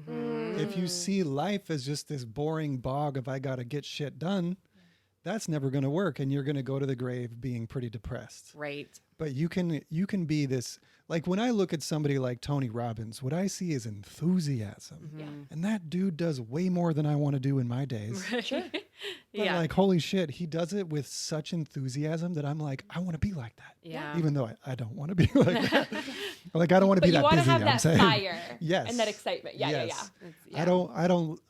If you see life as just this boring bog of I got to get shit done, that's never going to work, and you're going to go to the grave being pretty depressed. Right. But you can be this, like when I look at somebody like Tony Robbins, what I see is enthusiasm. And that dude does way more than I want to do in my days. Sure. But like, holy shit, he does it with such enthusiasm that I'm like, I want to be like that. Yeah. Even though I don't want to be like that. Like, I don't want to be that busy. You want to have I'm that saying. fire. Yes. And that excitement. Yeah.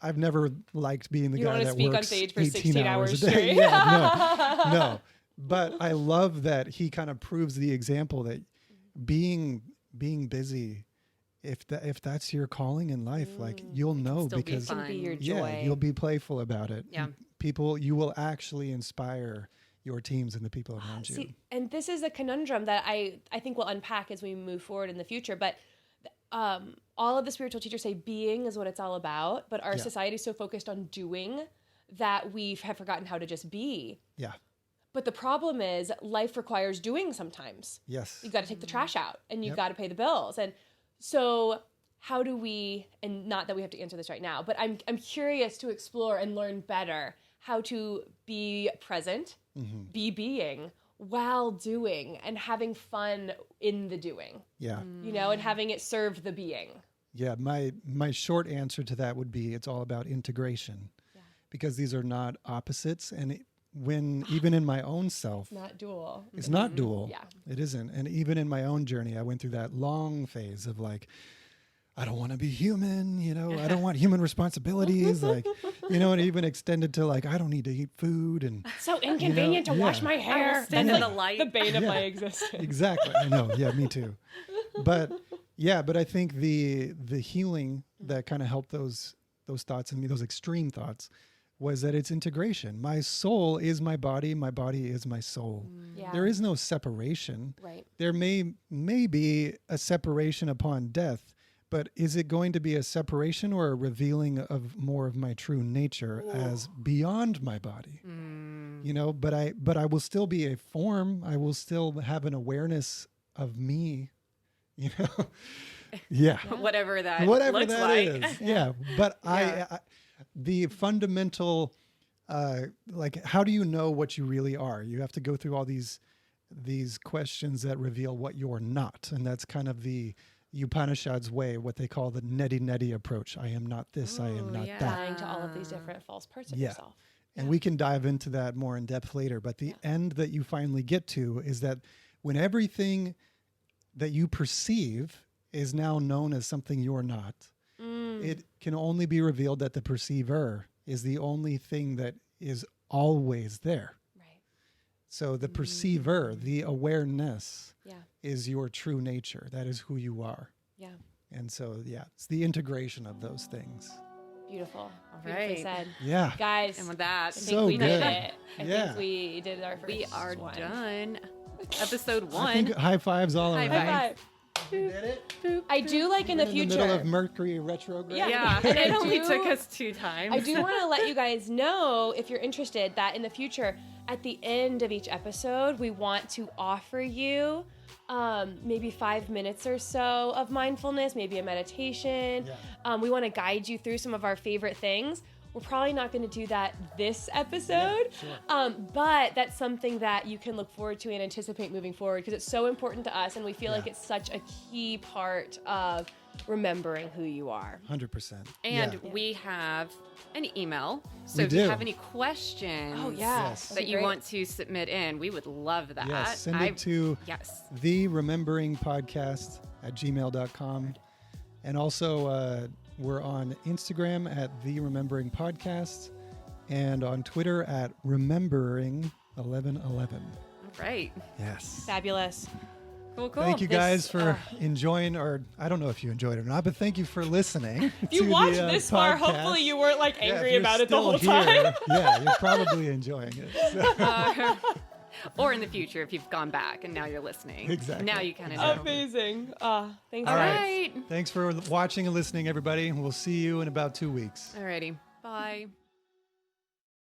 I've never liked being the guy that speak works on stage for 18 16 hours a day. straight. No. But I love that he kind of proves the example that being busy, if that's your calling in life, like you'll know because it can be your joy. you'll be playful about it. Yeah. You will actually inspire your teams and the people around you. And this is a conundrum that I think we'll unpack as we move forward in the future. But all of the spiritual teachers say being is what it's all about. But our society is so focused on doing that we have forgotten how to just be. Yeah. But the problem is life requires doing sometimes. Yes. You've got to take the trash out and you've got to pay the bills. And so how do we, and not that we have to answer this right now, but I'm curious to explore and learn better how to be present, be being while doing and having fun in the doing. Yeah. And having it serve the being. Yeah. My short answer to that would be it's all about integration because these are not opposites. And even in my own self, Not dual. It's not dual. Yeah. It isn't. And even in my own journey, I went through that long phase of like, I don't want to be human, I don't want human responsibilities. Like, and even extended to like, I don't need to eat food. And So inconvenient to wash my hair. Stand in the light. The bane of my existence. Exactly. I know. Yeah, me too. But I think the healing that kind of helped those thoughts in me, those extreme thoughts, was that it's integration. My soul is my body is my soul. Yeah. There is no separation. Right. There may be a separation upon death, but is it going to be a separation or a revealing of more of my true nature as beyond my body? But I will still be a form. I will still have an awareness of me, Yeah. Whatever that looks like. Is. Yeah. But I the fundamental, like, how do you know what you really are? You have to go through all these questions that reveal what you're not. And that's kind of the Upanishads way, what they call the neti approach. I am not this, I am not that. Dying to all of these different false parts of yourself. And we can dive into that more in depth later. But the end that you finally get to is that when everything that you perceive is now known as something you're not, it can only be revealed that the perceiver is the only thing that is always there. Right. So the perceiver, the awareness, is your true nature. That is who you are. Yeah. And so, it's the integration of those things. Beautiful. All Beautifully right. said. Yeah. Guys, And with that, I think So we good. did it. I Yeah. think we did our first we are one. done. Episode I 1. think high fives all High around. High five. We did it. I do like in the In future. the middle of Mercury retrograde. Yeah, And it I only do- took us 2 times. I do want to let you guys know, if you're interested, that in the future, at the end of each episode, we want to offer you maybe 5 minutes or so of mindfulness, maybe a meditation. Yeah. We want to guide you through some of our favorite things. We're probably not going to do that this episode, but that's something that you can look forward to and anticipate moving forward, because it's so important to us, and we feel like it's such a key part of remembering who you are. 100%. And we have an email. So We if do. you have any questions Yes. that you want to submit in, we would love that. Yes, send it to Yes. therememberingpodcast@gmail.com. And also, we're on Instagram at therememberingpodcast and on Twitter at remembering1111. All right. Yes. Fabulous. Cool, cool. Thank you guys for enjoying, or I don't know if you enjoyed it or not, but thank you for listening. If you watched this far, hopefully you weren't like angry about it the whole time. Yeah, you're probably enjoying it. So. Or in the future, if you've gone back and now you're listening. Exactly. Now you kind of know. Amazing. Thanks. All guys. right. Thanks for watching and listening, everybody. We'll see you in about 2 weeks. Alrighty. Bye.